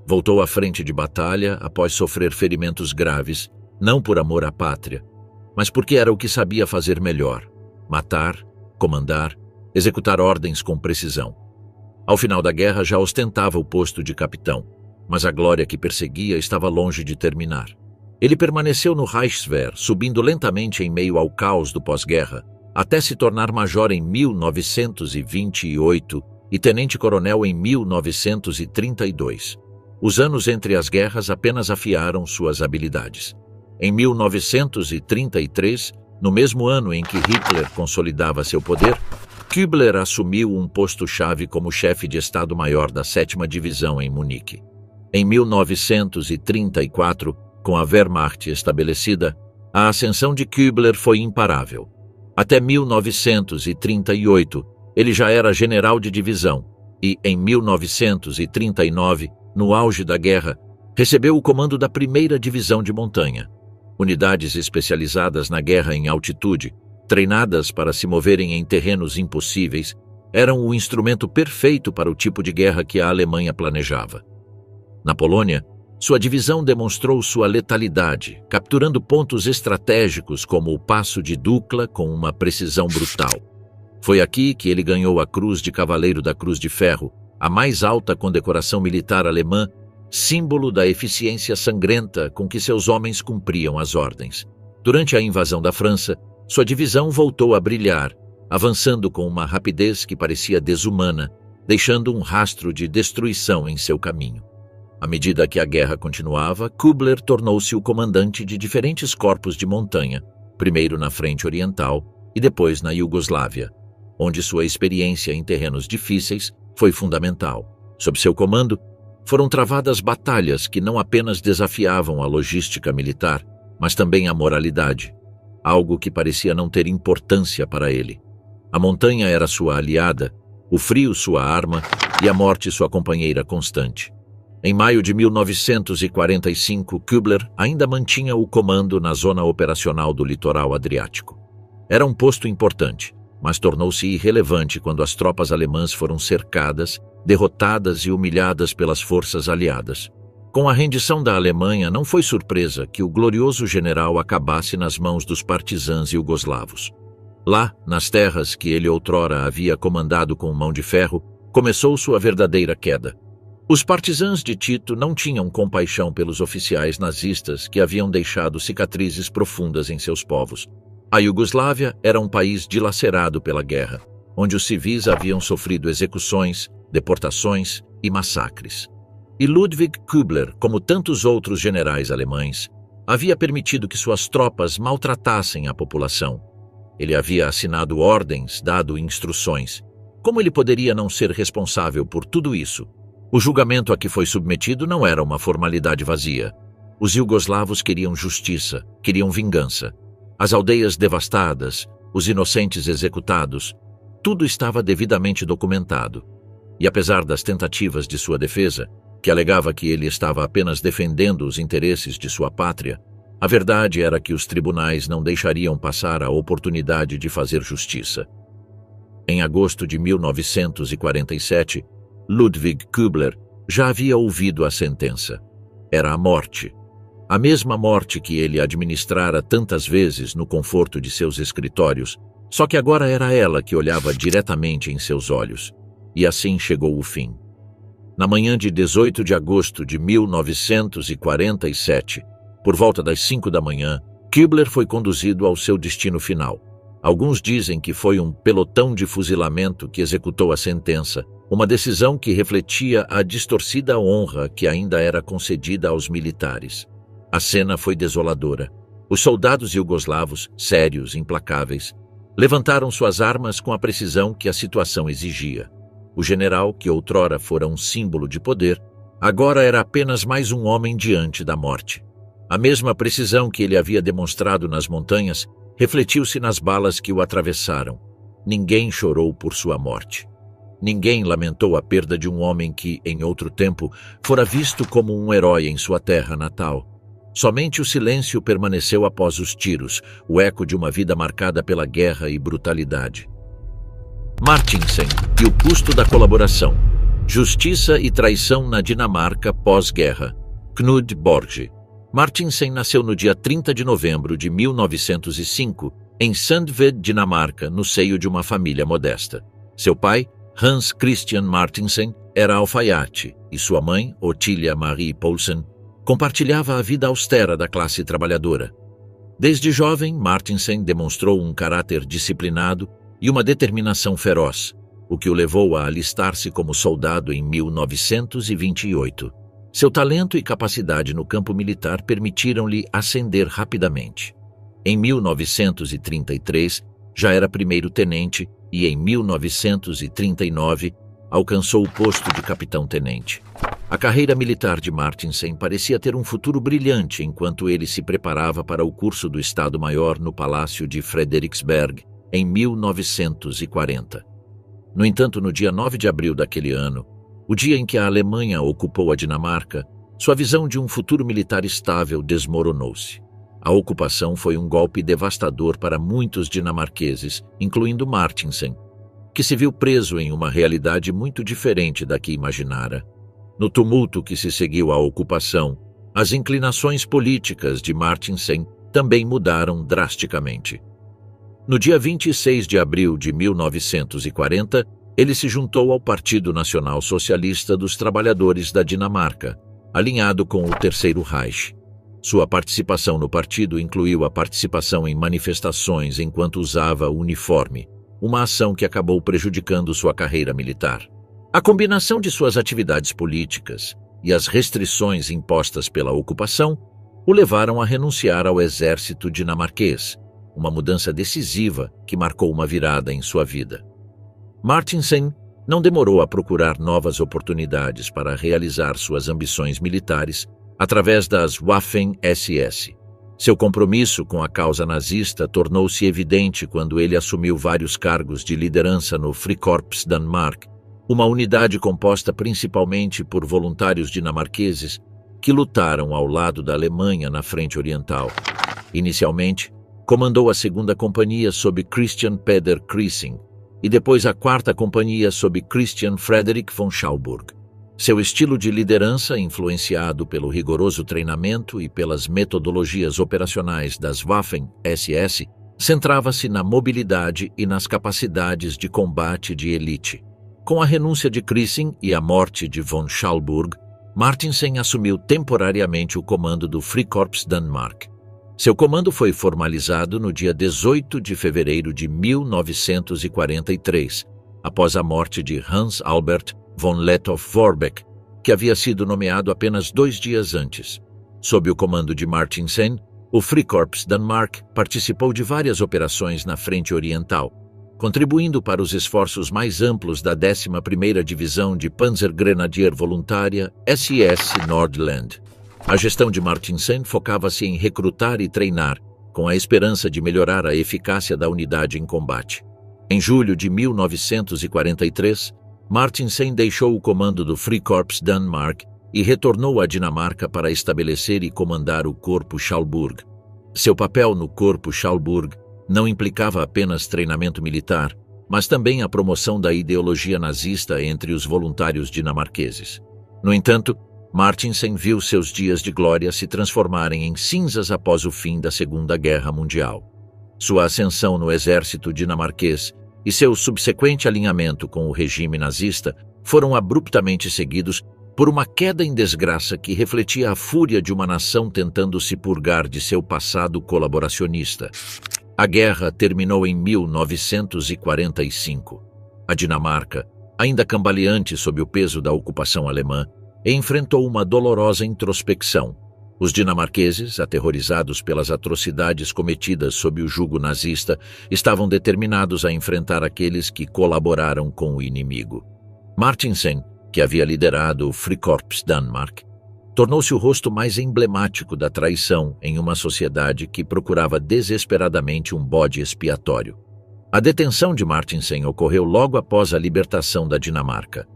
Voltou à frente de batalha após sofrer ferimentos graves, não por amor à pátria, mas porque era o que sabia fazer melhor: matar, comandar, executar ordens com precisão. Ao final da guerra já ostentava o posto de capitão, mas a glória que perseguia estava longe de terminar. Ele permaneceu no Reichswehr, subindo lentamente em meio ao caos do pós-guerra, até se tornar major em 1928 e tenente-coronel em 1932. Os anos entre as guerras apenas afiaram suas habilidades. Em 1933, no mesmo ano em que Hitler consolidava seu poder, Kübler assumiu um posto-chave como chefe de Estado-Maior da 7ª Divisão em Munique. Em 1934, com a Wehrmacht estabelecida, a ascensão de Kübler foi imparável. Até 1938, ele já era general de divisão e, em 1939, no auge da guerra, recebeu o comando da 1ª Divisão de Montanha. Unidades especializadas na guerra em altitude, treinadas para se moverem em terrenos impossíveis, eram o instrumento perfeito para o tipo de guerra que a Alemanha planejava. Na Polônia, sua divisão demonstrou sua letalidade, capturando pontos estratégicos como o Passo de Dukla com uma precisão brutal. Foi aqui que ele ganhou a Cruz de Cavaleiro da Cruz de Ferro, a mais alta condecoração militar alemã, símbolo da eficiência sangrenta com que seus homens cumpriam as ordens. Durante a invasão da França, sua divisão voltou a brilhar, avançando com uma rapidez que parecia desumana, deixando um rastro de destruição em seu caminho. À medida que a guerra continuava, Kübler tornou-se o comandante de diferentes corpos de montanha, primeiro na Frente Oriental e depois na Iugoslávia, onde sua experiência em terrenos difíceis foi fundamental. Sob seu comando, foram travadas batalhas que não apenas desafiavam a logística militar, mas também a moralidade, algo que parecia não ter importância para ele. A montanha era sua aliada, o frio sua arma e a morte sua companheira constante. Em maio de 1945, Kübler ainda mantinha o comando na zona operacional do litoral adriático. Era um posto importante, mas tornou-se irrelevante quando as tropas alemãs foram cercadas, derrotadas e humilhadas pelas forças aliadas. Com a rendição da Alemanha, não foi surpresa que o glorioso general acabasse nas mãos dos partisãs iugoslavos. Lá, nas terras que ele outrora havia comandado com mão de ferro, começou sua verdadeira queda. Os partisãs de Tito não tinham compaixão pelos oficiais nazistas que haviam deixado cicatrizes profundas em seus povos. A Iugoslávia era um país dilacerado pela guerra, onde os civis haviam sofrido execuções, deportações e massacres. E Ludwig Kübler, como tantos outros generais alemães, havia permitido que suas tropas maltratassem a população. Ele havia assinado ordens, dado instruções. Como ele poderia não ser responsável por tudo isso? O julgamento a que foi submetido não era uma formalidade vazia. Os iugoslavos queriam justiça, queriam vingança. As aldeias devastadas, os inocentes executados, tudo estava devidamente documentado. E apesar das tentativas de sua defesa, que alegava que ele estava apenas defendendo os interesses de sua pátria, a verdade era que os tribunais não deixariam passar a oportunidade de fazer justiça. Em agosto de 1947, Ludwig Kübler já havia ouvido a sentença. Era a morte. A mesma morte que ele administrara tantas vezes no conforto de seus escritórios, só que agora era ela que olhava diretamente em seus olhos. E assim chegou o fim. Na manhã de 18 de agosto de 1947, por volta das 5 da manhã, Kübler foi conduzido ao seu destino final. Alguns dizem que foi um pelotão de fuzilamento que executou a sentença, uma decisão que refletia a distorcida honra que ainda era concedida aos militares. A cena foi desoladora. Os soldados iugoslavos, sérios, implacáveis, levantaram suas armas com a precisão que a situação exigia. O general, que outrora fora um símbolo de poder, agora era apenas mais um homem diante da morte. A mesma precisão que ele havia demonstrado nas montanhas refletiu-se nas balas que o atravessaram. Ninguém chorou por sua morte. Ninguém lamentou a perda de um homem que, em outro tempo, fora visto como um herói em sua terra natal. Somente o silêncio permaneceu após os tiros, o eco de uma vida marcada pela guerra e brutalidade. Martinsen e o custo da colaboração. Justiça e traição na Dinamarca pós-guerra. Knud Borge. Martinsen nasceu no dia 30 de novembro de 1905, em Sandved, Dinamarca, no seio de uma família modesta. Seu pai, Hans Christian Martinsen, era alfaiate, e sua mãe, Ottilia Marie Poulsen, compartilhava a vida austera da classe trabalhadora. Desde jovem, Martinsen demonstrou um caráter disciplinado e uma determinação feroz, o que o levou a alistar-se como soldado em 1928. Seu talento e capacidade no campo militar permitiram-lhe ascender rapidamente. Em 1933, já era primeiro-tenente e em 1939 alcançou o posto de capitão-tenente. A carreira militar de Martinsen parecia ter um futuro brilhante enquanto ele se preparava para o curso do Estado-Maior no Palácio de Frederiksberg em 1940. No entanto, no dia 9 de abril daquele ano, o dia em que a Alemanha ocupou a Dinamarca, sua visão de um futuro militar estável desmoronou-se. A ocupação foi um golpe devastador para muitos dinamarqueses, incluindo Martinsen, que se viu preso em uma realidade muito diferente da que imaginara. No tumulto que se seguiu à ocupação, as inclinações políticas de Martinsen também mudaram drasticamente. No dia 26 de abril de 1940, ele se juntou ao Partido Nacional Socialista dos Trabalhadores da Dinamarca, alinhado com o Terceiro Reich. Sua participação no partido incluiu a participação em manifestações enquanto usava o uniforme, uma ação que acabou prejudicando sua carreira militar. A combinação de suas atividades políticas e as restrições impostas pela ocupação o levaram a renunciar ao exército dinamarquês uma mudança decisiva que marcou uma virada em sua vida. Martinsen não demorou a procurar novas oportunidades para realizar suas ambições militares através das Waffen-SS. Seu compromisso com a causa nazista tornou-se evidente quando ele assumiu vários cargos de liderança no Frikorps Danmark, uma unidade composta principalmente por voluntários dinamarqueses que lutaram ao lado da Alemanha na Frente Oriental. Inicialmente, comandou a 2ª Companhia sob Christian Peder Krissing e depois a 4ª Companhia sob Christian Frederick von Schauburg. Seu estilo de liderança, influenciado pelo rigoroso treinamento e pelas metodologias operacionais das Waffen-SS, centrava-se na mobilidade e nas capacidades de combate de elite. Com a renúncia de Krissing e a morte de von Schauburg, Martinsen assumiu temporariamente o comando do Frikorps Danmark. Seu comando foi formalizado no dia 18 de fevereiro de 1943, após a morte de Hans Albert von Lettow-Vorbeck, que havia sido nomeado apenas 2 dias antes. Sob o comando de Martinsen, o Frikorps Danmark participou de várias operações na Frente Oriental, contribuindo para os esforços mais amplos da 11ª Divisão de Panzergrenadier Voluntária SS Nordland. A gestão de Martinsen focava-se em recrutar e treinar, com a esperança de melhorar a eficácia da unidade em combate. Em julho de 1943, Martinsen deixou o comando do Frikorps Danmark e retornou à Dinamarca para estabelecer e comandar o Corpo Schalburg. Seu papel no Corpo Schalburg não implicava apenas treinamento militar, mas também a promoção da ideologia nazista entre os voluntários dinamarqueses. No entanto, Martinsen viu seus dias de glória se transformarem em cinzas após o fim da Segunda Guerra Mundial. Sua ascensão no exército dinamarquês e seu subsequente alinhamento com o regime nazista foram abruptamente seguidos por uma queda em desgraça que refletia a fúria de uma nação tentando se purgar de seu passado colaboracionista. A guerra terminou em 1945. A Dinamarca, ainda cambaleante sob o peso da ocupação alemã, enfrentou uma dolorosa introspecção. Os dinamarqueses, aterrorizados pelas atrocidades cometidas sob o jugo nazista, estavam determinados a enfrentar aqueles que colaboraram com o inimigo. Martinsen, que havia liderado o Frikorps Danmark, tornou-se o rosto mais emblemático da traição em uma sociedade que procurava desesperadamente um bode expiatório. A detenção de Martinsen ocorreu logo após a libertação da Dinamarca.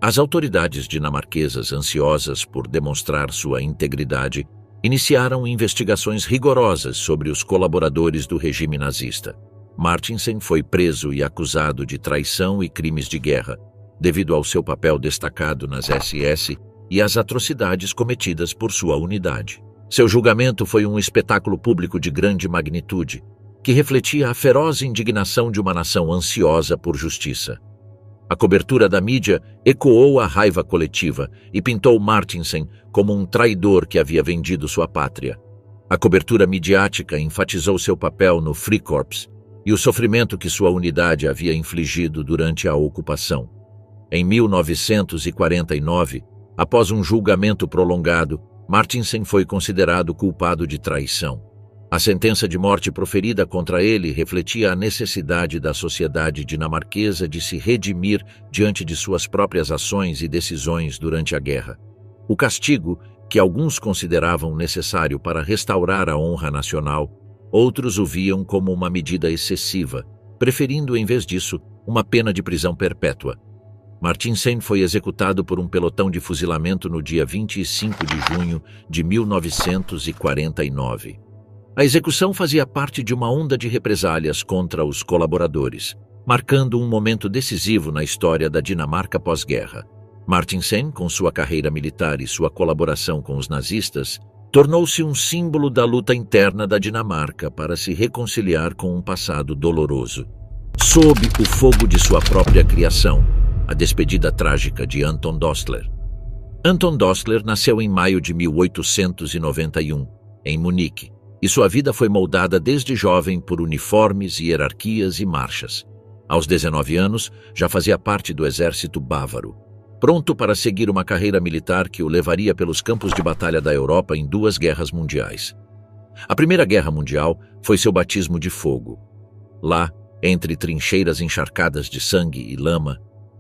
As autoridades dinamarquesas, ansiosas por demonstrar sua integridade, iniciaram investigações rigorosas sobre os colaboradores do regime nazista. Martinsen foi preso e acusado de traição e crimes de guerra, devido ao seu papel destacado nas SS e às atrocidades cometidas por sua unidade. Seu julgamento foi um espetáculo público de grande magnitude, que refletia a feroz indignação de uma nação ansiosa por justiça. A cobertura da mídia ecoou a raiva coletiva e pintou Martinsen como um traidor que havia vendido sua pátria. A cobertura midiática enfatizou seu papel no Frikorps e o sofrimento que sua unidade havia infligido durante a ocupação. Em 1949, após um julgamento prolongado, Martinsen foi considerado culpado de traição. A sentença de morte proferida contra ele refletia a necessidade da sociedade dinamarquesa de se redimir diante de suas próprias ações e decisões durante a guerra. O castigo, que alguns consideravam necessário para restaurar a honra nacional, outros o viam como uma medida excessiva, preferindo, em vez disso, uma pena de prisão perpétua. Martinsen foi executado por um pelotão de fuzilamento no dia 25 de junho de 1949. A execução fazia parte de uma onda de represálias contra os colaboradores, marcando um momento decisivo na história da Dinamarca pós-guerra. Martinsen, com sua carreira militar e sua colaboração com os nazistas, tornou-se um símbolo da luta interna da Dinamarca para se reconciliar com um passado doloroso. Sob o fogo de sua própria criação, a despedida trágica de Anton Dostler. Anton Dostler nasceu em maio de 1891, em Munique, e sua vida foi moldada desde jovem por uniformes, hierarquias e marchas. Aos 19 anos, já fazia parte do exército bávaro, pronto para seguir uma carreira militar que o levaria pelos campos de batalha da Europa em 2 guerras mundiais. A Primeira Guerra Mundial foi seu batismo de fogo. Lá, entre trincheiras encharcadas de sangue e lama,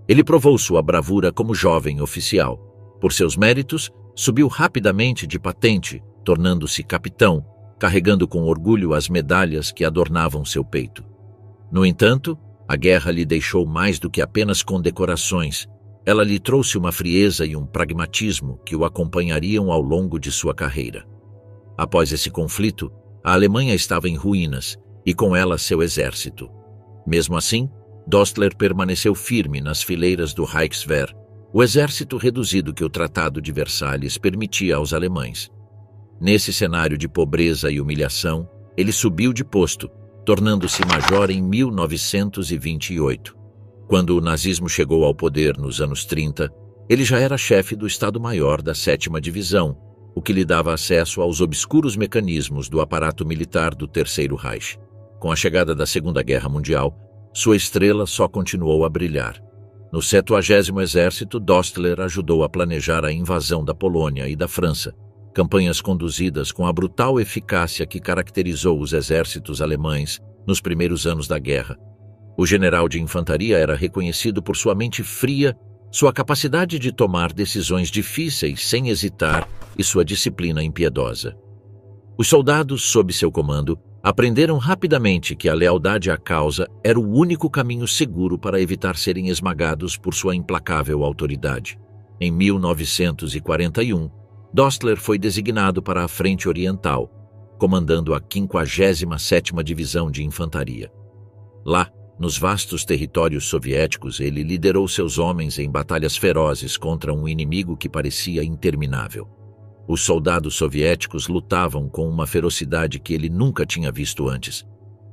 ele provou sua bravura como jovem oficial. Por seus méritos, subiu rapidamente de patente, tornando-se capitão, carregando com orgulho as medalhas que adornavam seu peito. No entanto, a guerra lhe deixou mais do que apenas condecorações. Ela lhe trouxe uma frieza e um pragmatismo que o acompanhariam ao longo de sua carreira. Após esse conflito, a Alemanha estava em ruínas e com ela seu exército. Mesmo assim, Dostler permaneceu firme nas fileiras do Reichswehr, o exército reduzido que o Tratado de Versalhes permitia aos alemães. Nesse cenário de pobreza e humilhação, ele subiu de posto, tornando-se major em 1928. Quando o nazismo chegou ao poder nos anos 30, ele já era chefe do Estado-Maior da 7ª Divisão, o que lhe dava acesso aos obscuros mecanismos do aparato militar do Terceiro Reich. Com a chegada da Segunda Guerra Mundial, sua estrela só continuou a brilhar. No 70º Exército, Dostler ajudou a planejar a invasão da Polônia e da França, campanhas conduzidas com a brutal eficácia que caracterizou os exércitos alemães nos primeiros anos da guerra. O general de infantaria era reconhecido por sua mente fria, sua capacidade de tomar decisões difíceis sem hesitar e sua disciplina impiedosa. Os soldados, sob seu comando, aprenderam rapidamente que a lealdade à causa era o único caminho seguro para evitar serem esmagados por sua implacável autoridade. Em 1941, Dostler foi designado para a Frente Oriental, comandando a 57ª Divisão de Infantaria. Lá, nos vastos territórios soviéticos, ele liderou seus homens em batalhas ferozes contra um inimigo que parecia interminável. Os soldados soviéticos lutavam com uma ferocidade que ele nunca tinha visto antes,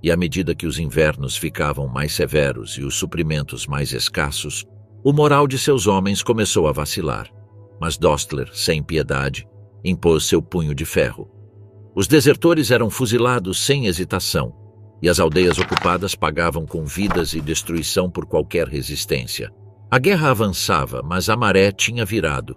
e à medida que os invernos ficavam mais severos e os suprimentos mais escassos, o moral de seus homens começou a vacilar. Mas Dostler, sem piedade, impôs seu punho de ferro. Os desertores eram fuzilados sem hesitação, e as aldeias ocupadas pagavam com vidas e destruição por qualquer resistência. A guerra avançava, mas a maré tinha virado.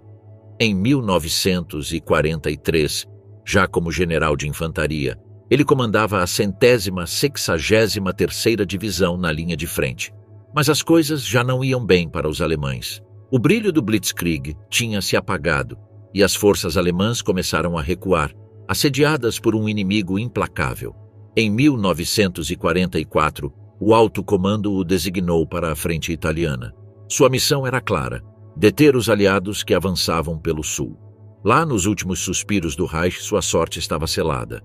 Em 1943, já como general de infantaria, ele comandava a 163ª Divisão na linha de frente. Mas as coisas já não iam bem para os alemães. O brilho do Blitzkrieg tinha se apagado e as forças alemãs começaram a recuar, assediadas por um inimigo implacável. Em 1944, o alto comando o designou para a frente italiana. Sua missão era clara: deter os aliados que avançavam pelo sul. Lá, nos últimos suspiros do Reich, sua sorte estava selada.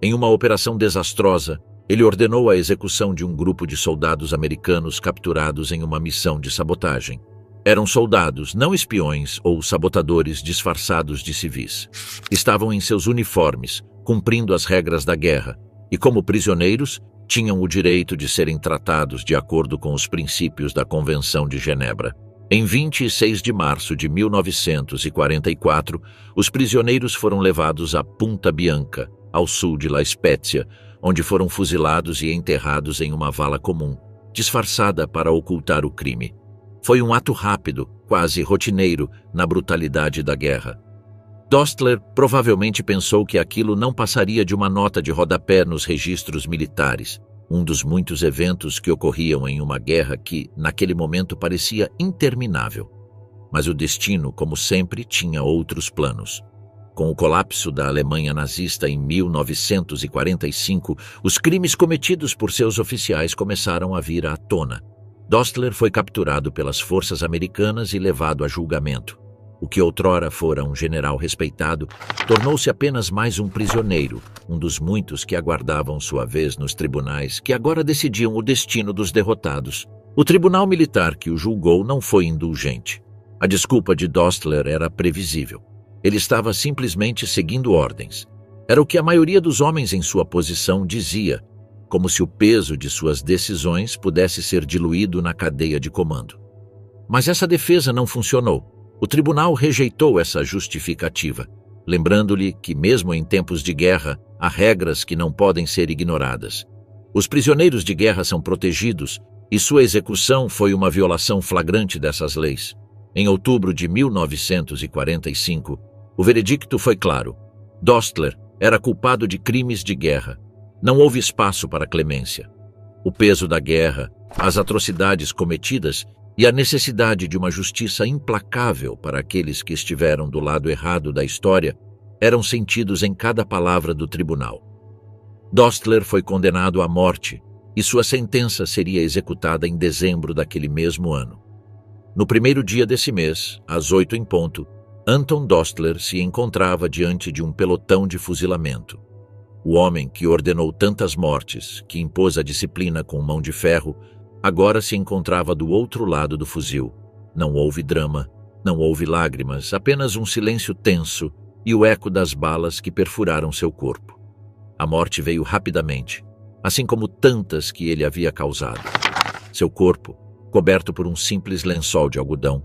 Em uma operação desastrosa, ele ordenou a execução de um grupo de soldados americanos capturados em uma missão de sabotagem. Eram soldados, não espiões ou sabotadores disfarçados de civis. Estavam em seus uniformes, cumprindo as regras da guerra, e como prisioneiros, tinham o direito de serem tratados de acordo com os princípios da Convenção de Genebra. Em 26 de março de 1944, os prisioneiros foram levados a Punta Bianca, ao sul de La Spezia, onde foram fuzilados e enterrados em uma vala comum, disfarçada para ocultar o crime. Foi um ato rápido, quase rotineiro, na brutalidade da guerra. Dostler provavelmente pensou que aquilo não passaria de uma nota de rodapé nos registros militares, um dos muitos eventos que ocorriam em uma guerra que, naquele momento, parecia interminável. Mas o destino, como sempre, tinha outros planos. Com o colapso da Alemanha nazista em 1945, os crimes cometidos por seus oficiais começaram a vir à tona. Dostler foi capturado pelas forças americanas e levado a julgamento. O que outrora fora um general respeitado, tornou-se apenas mais um prisioneiro, um dos muitos que aguardavam sua vez nos tribunais que agora decidiam o destino dos derrotados. O tribunal militar que o julgou não foi indulgente. A desculpa de Dostler era previsível. Ele estava simplesmente seguindo ordens. Era o que a maioria dos homens em sua posição dizia, como se o peso de suas decisões pudesse ser diluído na cadeia de comando. Mas essa defesa não funcionou. O tribunal rejeitou essa justificativa, lembrando-lhe que, mesmo em tempos de guerra, há regras que não podem ser ignoradas. Os prisioneiros de guerra são protegidos e sua execução foi uma violação flagrante dessas leis. Em outubro de 1945, o veredicto foi claro: Dostler, Era culpado de crimes de guerra. Não houve espaço para clemência. O peso da guerra, as atrocidades cometidas e a necessidade de uma justiça implacável para aqueles que estiveram do lado errado da história eram sentidos em cada palavra do tribunal. Dostler foi condenado à morte e sua sentença seria executada em dezembro daquele mesmo ano. No primeiro dia desse mês, às 8 em ponto, Anton Dostler se encontrava diante de um pelotão de fuzilamento. O homem que ordenou tantas mortes, que impôs a disciplina com mão de ferro, agora se encontrava do outro lado do fuzil. Não houve drama, não houve lágrimas, apenas um silêncio tenso e o eco das balas que perfuraram seu corpo. A morte veio rapidamente, assim como tantas que ele havia causado. Seu corpo, coberto por um simples lençol de algodão,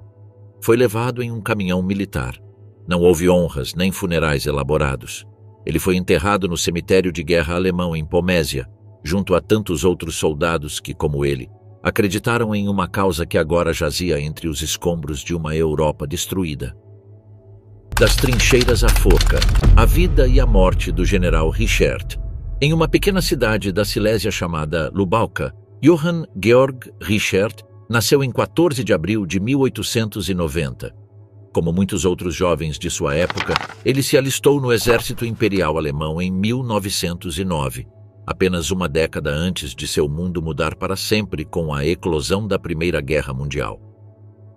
foi levado em um caminhão militar. Não houve honras nem funerais elaborados. Ele foi enterrado no cemitério de guerra alemão em Pomésia, junto a tantos outros soldados que, como ele, acreditaram em uma causa que agora jazia entre os escombros de uma Europa destruída. Das trincheiras à forca, a vida e a morte do general Richert. Em uma pequena cidade da Silésia chamada Lubałka, Johann Georg Richert nasceu em 14 de abril de 1890. Como muitos outros jovens de sua época, ele se alistou no exército imperial alemão em 1909, apenas uma década antes de seu mundo mudar para sempre com a eclosão da Primeira Guerra Mundial.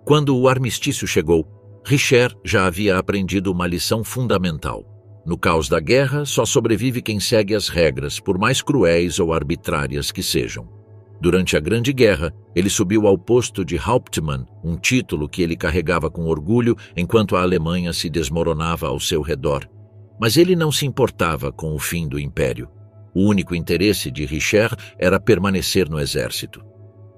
Quando o armistício chegou, Richert já havia aprendido uma lição fundamental. No caos da guerra, só sobrevive quem segue as regras, por mais cruéis ou arbitrárias que sejam. Durante a Grande Guerra, ele subiu ao posto de Hauptmann, um título que ele carregava com orgulho enquanto a Alemanha se desmoronava ao seu redor. Mas ele não se importava com o fim do Império. O único interesse de Richert era permanecer no exército.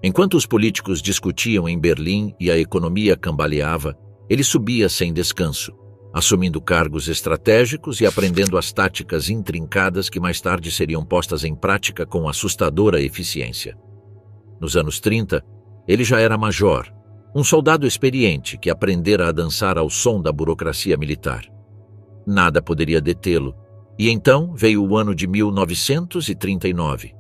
Enquanto os políticos discutiam em Berlim e a economia cambaleava, ele subia sem descanso, assumindo cargos estratégicos e aprendendo as táticas intrincadas que mais tarde seriam postas em prática com assustadora eficiência. Nos anos 30, ele já era major, um soldado experiente que aprendera a dançar ao som da burocracia militar. Nada poderia detê-lo, e então veio o ano de 1939.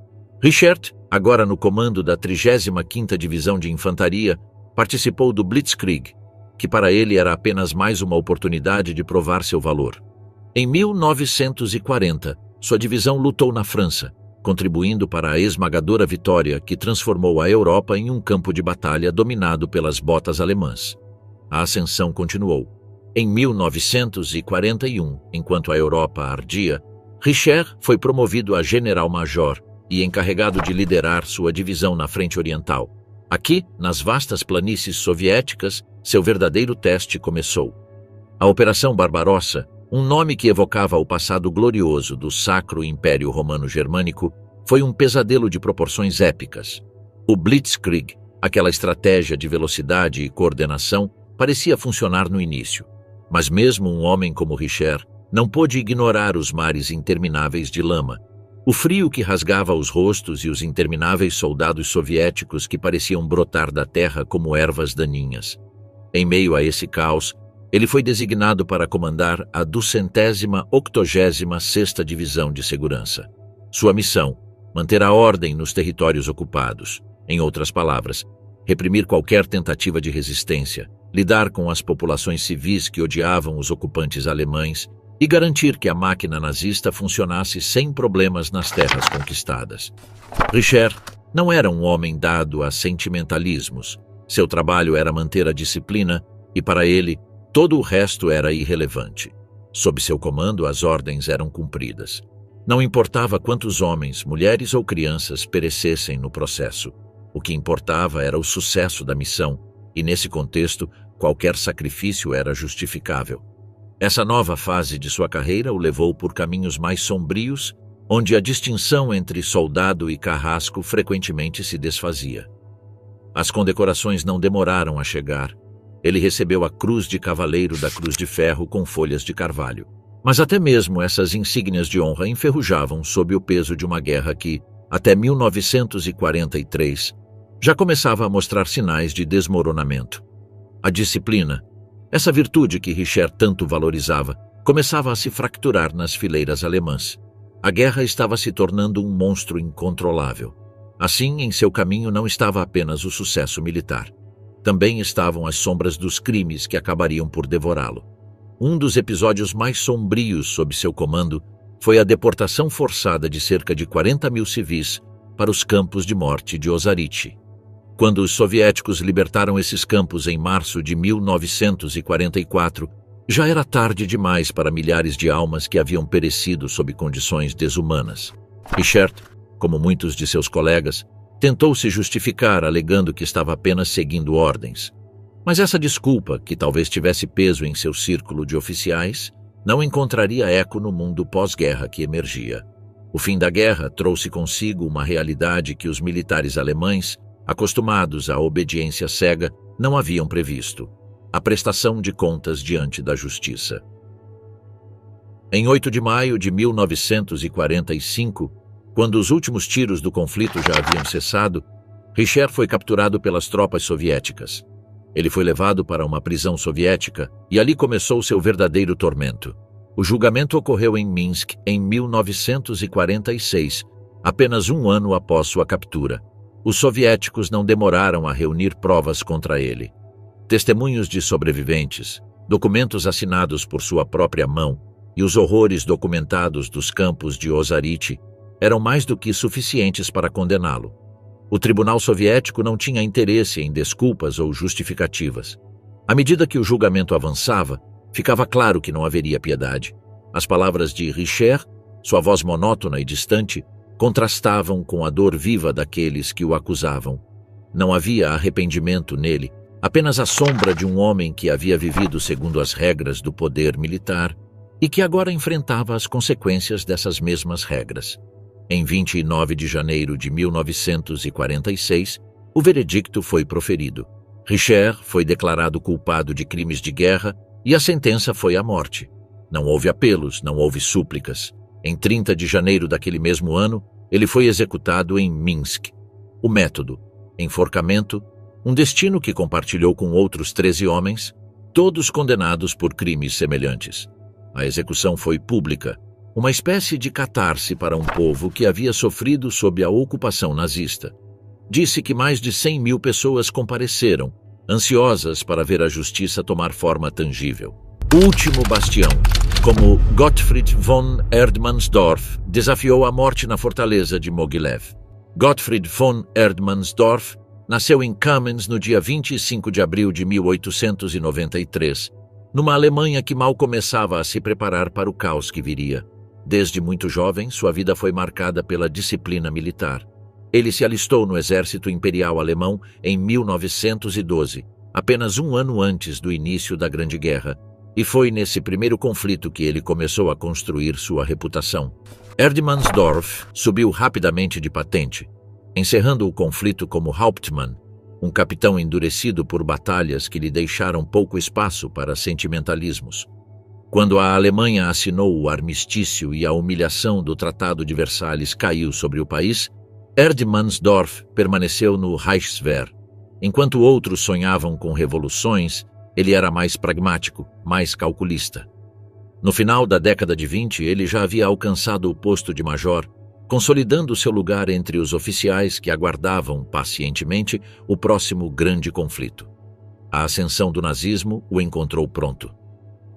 Richert, agora no comando da 35ª Divisão de Infantaria, participou do Blitzkrieg, que para ele era apenas mais uma oportunidade de provar seu valor. Em 1940, sua divisão lutou na França, contribuindo para a esmagadora vitória que transformou a Europa em um campo de batalha dominado pelas botas alemãs. A ascensão continuou. Em 1941, enquanto a Europa ardia, Richert foi promovido a general-major e encarregado de liderar sua divisão na frente oriental. Aqui, nas vastas planícies soviéticas, seu verdadeiro teste começou. A Operação Barbarossa, um nome que evocava o passado glorioso do Sacro Império Romano Germânico, foi um pesadelo de proporções épicas. O Blitzkrieg, aquela estratégia de velocidade e coordenação, parecia funcionar no início. Mas mesmo um homem como Richert não pôde ignorar os mares intermináveis de lama, o frio que rasgava os rostos e os intermináveis soldados soviéticos que pareciam brotar da terra como ervas daninhas. Em meio a esse caos, ele foi designado para comandar a 286ª Divisão de Segurança. Sua missão, manter a ordem nos territórios ocupados. Em outras palavras, reprimir qualquer tentativa de resistência, lidar com as populações civis que odiavam os ocupantes alemães e garantir que a máquina nazista funcionasse sem problemas nas terras conquistadas. Richert não era um homem dado a sentimentalismos. Seu trabalho era manter a disciplina e, para ele, todo o resto era irrelevante. Sob seu comando, as ordens eram cumpridas. Não importava quantos homens, mulheres ou crianças perecessem no processo. O que importava era o sucesso da missão, e nesse contexto, qualquer sacrifício era justificável. Essa nova fase de sua carreira o levou por caminhos mais sombrios, onde a distinção entre soldado e carrasco frequentemente se desfazia. As condecorações não demoraram a chegar. Ele recebeu a Cruz de Cavaleiro da Cruz de Ferro com folhas de carvalho. Mas até mesmo essas insígnias de honra enferrujavam sob o peso de uma guerra que, até 1943, já começava a mostrar sinais de desmoronamento. A disciplina, essa virtude que Richert tanto valorizava, começava a se fracturar nas fileiras alemãs. A guerra estava se tornando um monstro incontrolável. Assim, em seu caminho não estava apenas o sucesso militar. Também estavam as sombras dos crimes que acabariam por devorá-lo. Um dos episódios mais sombrios sob seu comando foi a deportação forçada de cerca de 40 mil civis para os campos de morte de Ozariche. Quando os soviéticos libertaram esses campos em março de 1944, já era tarde demais para milhares de almas que haviam perecido sob condições desumanas. Richert, como muitos de seus colegas, tentou se justificar alegando que estava apenas seguindo ordens. Mas essa desculpa, que talvez tivesse peso em seu círculo de oficiais, não encontraria eco no mundo pós-guerra que emergia. O fim da guerra trouxe consigo uma realidade que os militares alemães, acostumados à obediência cega, não haviam previsto: a prestação de contas diante da justiça. Em 8 de maio de 1945, quando os últimos tiros do conflito já haviam cessado, Richert foi capturado pelas tropas soviéticas. Ele foi levado para uma prisão soviética e ali começou seu verdadeiro tormento. O julgamento ocorreu em Minsk em 1946, apenas um ano após sua captura. Os soviéticos não demoraram a reunir provas contra ele. Testemunhos de sobreviventes, documentos assinados por sua própria mão e os horrores documentados dos campos de Ozariche eram mais do que suficientes para condená-lo. O tribunal soviético não tinha interesse em desculpas ou justificativas. À medida que o julgamento avançava, ficava claro que não haveria piedade. As palavras de Richert, sua voz monótona e distante, contrastavam com a dor viva daqueles que o acusavam. Não havia arrependimento nele, apenas a sombra de um homem que havia vivido segundo as regras do poder militar e que agora enfrentava as consequências dessas mesmas regras. Em 29 de janeiro de 1946, o veredicto foi proferido. Richert foi declarado culpado de crimes de guerra e a sentença foi a morte. Não houve apelos, não houve súplicas. Em 30 de janeiro daquele mesmo ano, ele foi executado em Minsk. O método: enforcamento, um destino que compartilhou com outros 13 homens, todos condenados por crimes semelhantes. A execução foi pública, uma espécie de catarse para um povo que havia sofrido sob a ocupação nazista. Disse que mais de 100 mil pessoas compareceram, ansiosas para ver a justiça tomar forma tangível. Último bastião, como Gottfried von Erdmannsdorf desafiou a morte na fortaleza de Mogilev. Gottfried von Erdmannsdorf nasceu em Kamenz no dia 25 de abril de 1893, numa Alemanha que mal começava a se preparar para o caos que viria. Desde muito jovem, sua vida foi marcada pela disciplina militar. Ele se alistou no exército imperial alemão em 1912, apenas um ano antes do início da Grande Guerra, e foi nesse primeiro conflito que ele começou a construir sua reputação. Erdmannsdorf subiu rapidamente de patente, encerrando o conflito como Hauptmann, um capitão endurecido por batalhas que lhe deixaram pouco espaço para sentimentalismos. Quando a Alemanha assinou o armistício e a humilhação do Tratado de Versalhes caiu sobre o país, Erdmannsdorf permaneceu no Reichswehr. Enquanto outros sonhavam com revoluções, ele era mais pragmático, mais calculista. No final da década de 20, ele já havia alcançado o posto de major, consolidando seu lugar entre os oficiais que aguardavam pacientemente o próximo grande conflito. A ascensão do nazismo o encontrou pronto.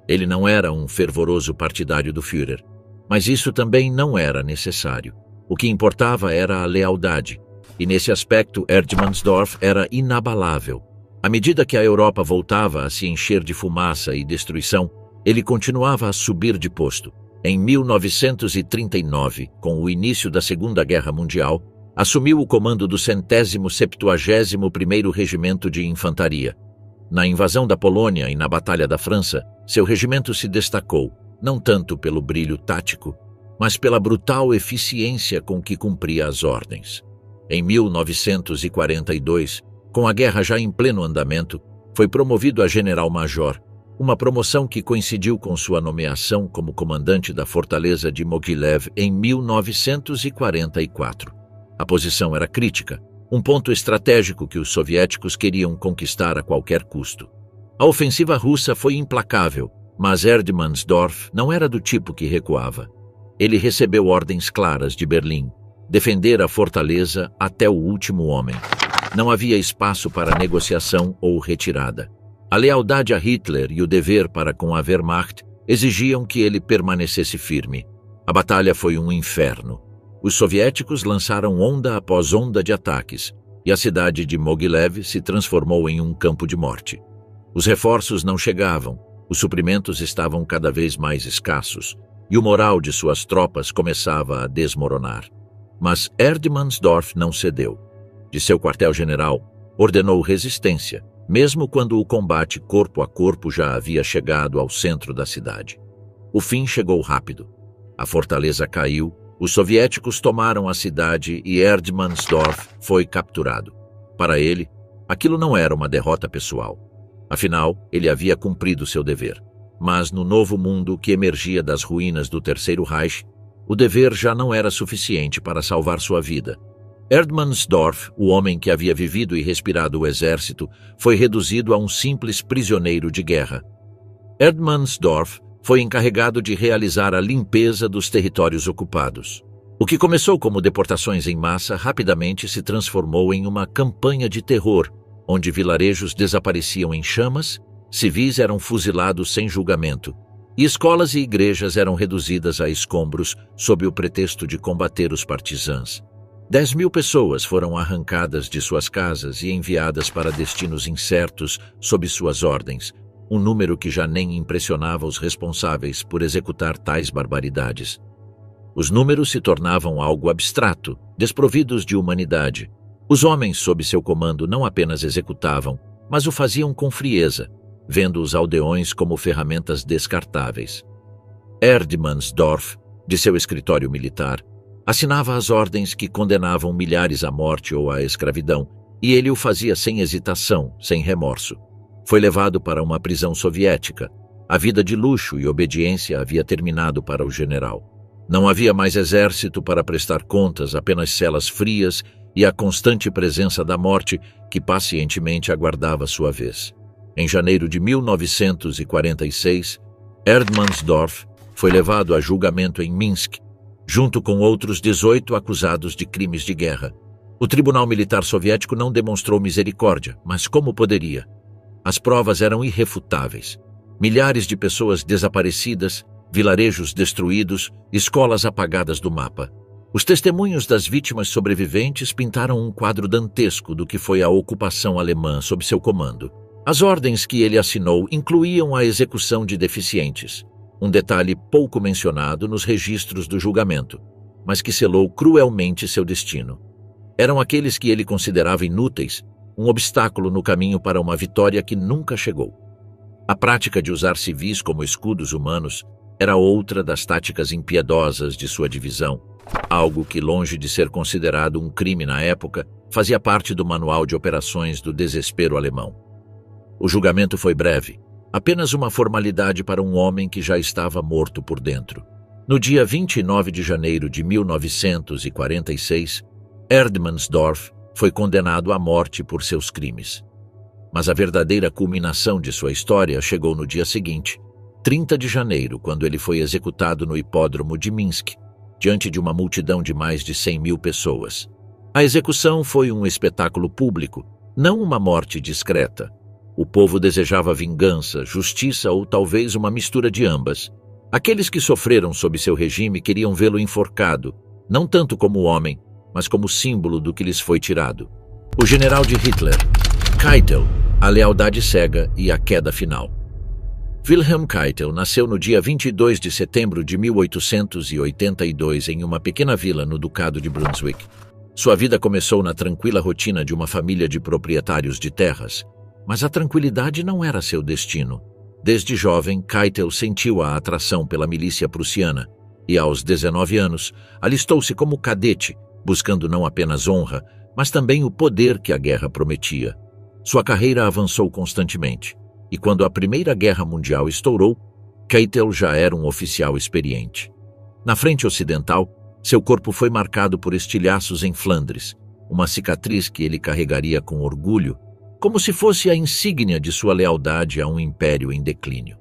Ele não era um fervoroso partidário do Führer, mas isso também não era necessário. O que importava era a lealdade, e nesse aspecto Erdmannsdorf era inabalável. À medida que a Europa voltava a se encher de fumaça e destruição, ele continuava a subir de posto. Em 1939, com o início da Segunda Guerra Mundial, assumiu o comando do 171º Regimento de Infantaria. Na invasão da Polônia e na Batalha da França, seu regimento se destacou, não tanto pelo brilho tático, mas pela brutal eficiência com que cumpria as ordens. Em 1942, com a guerra já em pleno andamento, foi promovido a general-major, uma promoção que coincidiu com sua nomeação como comandante da fortaleza de Mogilev em 1944. A posição era crítica, um ponto estratégico que os soviéticos queriam conquistar a qualquer custo. A ofensiva russa foi implacável, Mas Erdmannsdorf não era do tipo que recuava. Ele recebeu ordens claras de Berlim: defender a fortaleza até o último homem. Não havia espaço para negociação ou retirada. A lealdade a Hitler e o dever para com a Wehrmacht exigiam que ele permanecesse firme. A batalha foi um inferno. Os soviéticos lançaram onda após onda de ataques, e a cidade de Mogilev se transformou em um campo de morte. Os reforços não chegavam, os suprimentos estavam cada vez mais escassos, e o moral de suas tropas começava a desmoronar. Mas Erdmannsdorf não cedeu. De seu quartel-general, ordenou resistência, mesmo quando o combate corpo a corpo já havia chegado ao centro da cidade. O fim chegou rápido. A fortaleza caiu, os soviéticos tomaram a cidade e Erdmannsdorf foi capturado. Para ele, aquilo não era uma derrota pessoal. Afinal, ele havia cumprido seu dever. Mas no novo mundo que emergia das ruínas do Terceiro Reich, o dever já não era suficiente para salvar sua vida. Erdmannsdorf, o homem que havia vivido e respirado o exército, foi reduzido a um simples prisioneiro de guerra. Erdmannsdorf foi encarregado de realizar a limpeza dos territórios ocupados. O que começou como deportações em massa rapidamente se transformou em uma campanha de terror, onde vilarejos desapareciam em chamas, civis eram fuzilados sem julgamento, e escolas e igrejas eram reduzidas a escombros sob o pretexto de combater os partisãs. 10.000 pessoas foram arrancadas de suas casas e enviadas para destinos incertos sob suas ordens, um número que já nem impressionava os responsáveis por executar tais barbaridades. Os números se tornavam algo abstrato, desprovidos de humanidade. Os homens sob seu comando não apenas executavam, mas o faziam com frieza, vendo os aldeões como ferramentas descartáveis. Erdmannsdorf, de seu escritório militar, assinava as ordens que condenavam milhares à morte ou à escravidão, e ele o fazia sem hesitação, sem remorso. Foi levado para uma prisão soviética. A vida de luxo e obediência havia terminado para o general. Não havia mais exército para prestar contas, apenas celas frias e a constante presença da morte que pacientemente aguardava sua vez. Em janeiro de 1946, Erdmannsdorf foi levado a julgamento em Minsk, junto com outros 18 acusados de crimes de guerra. O Tribunal Militar Soviético não demonstrou misericórdia, mas como poderia? As provas eram irrefutáveis. Milhares de pessoas desaparecidas, vilarejos destruídos, escolas apagadas do mapa. Os testemunhos das vítimas sobreviventes pintaram um quadro dantesco do que foi a ocupação alemã sob seu comando. As ordens que ele assinou incluíam a execução de deficientes, um detalhe pouco mencionado nos registros do julgamento, mas que selou cruelmente seu destino. Eram aqueles que ele considerava inúteis, um obstáculo no caminho para uma vitória que nunca chegou. A prática de usar civis como escudos humanos era outra das táticas impiedosas de sua divisão, algo que, longe de ser considerado um crime na época, fazia parte do manual de operações do desespero alemão. O julgamento foi breve, apenas uma formalidade para um homem que já estava morto por dentro. No dia 29 de janeiro de 1946, Erdmannsdorf foi condenado à morte por seus crimes. Mas a verdadeira culminação de sua história chegou no dia seguinte, 30 de janeiro, quando ele foi executado no hipódromo de Minsk, diante de uma multidão de mais de 100.000 pessoas. A execução foi um espetáculo público, não uma morte discreta. O povo desejava vingança, justiça ou talvez uma mistura de ambas. Aqueles que sofreram sob seu regime queriam vê-lo enforcado, não tanto como homem, mas como símbolo do que lhes foi tirado. O general de Hitler, Keitel, a lealdade cega e a queda final. Wilhelm Keitel nasceu no dia 22 de setembro de 1882 em uma pequena vila no Ducado de Brunswick. Sua vida começou na tranquila rotina de uma família de proprietários de terras, mas a tranquilidade não era seu destino. Desde jovem, Keitel sentiu a atração pela milícia prussiana e, aos 19 anos, alistou-se como cadete, buscando não apenas honra, mas também o poder que a guerra prometia. Sua carreira avançou constantemente, e quando a Primeira Guerra Mundial estourou, Keitel já era um oficial experiente. Na frente ocidental, seu corpo foi marcado por estilhaços em Flandres, uma cicatriz que ele carregaria com orgulho, como se fosse a insígnia de sua lealdade a um império em declínio.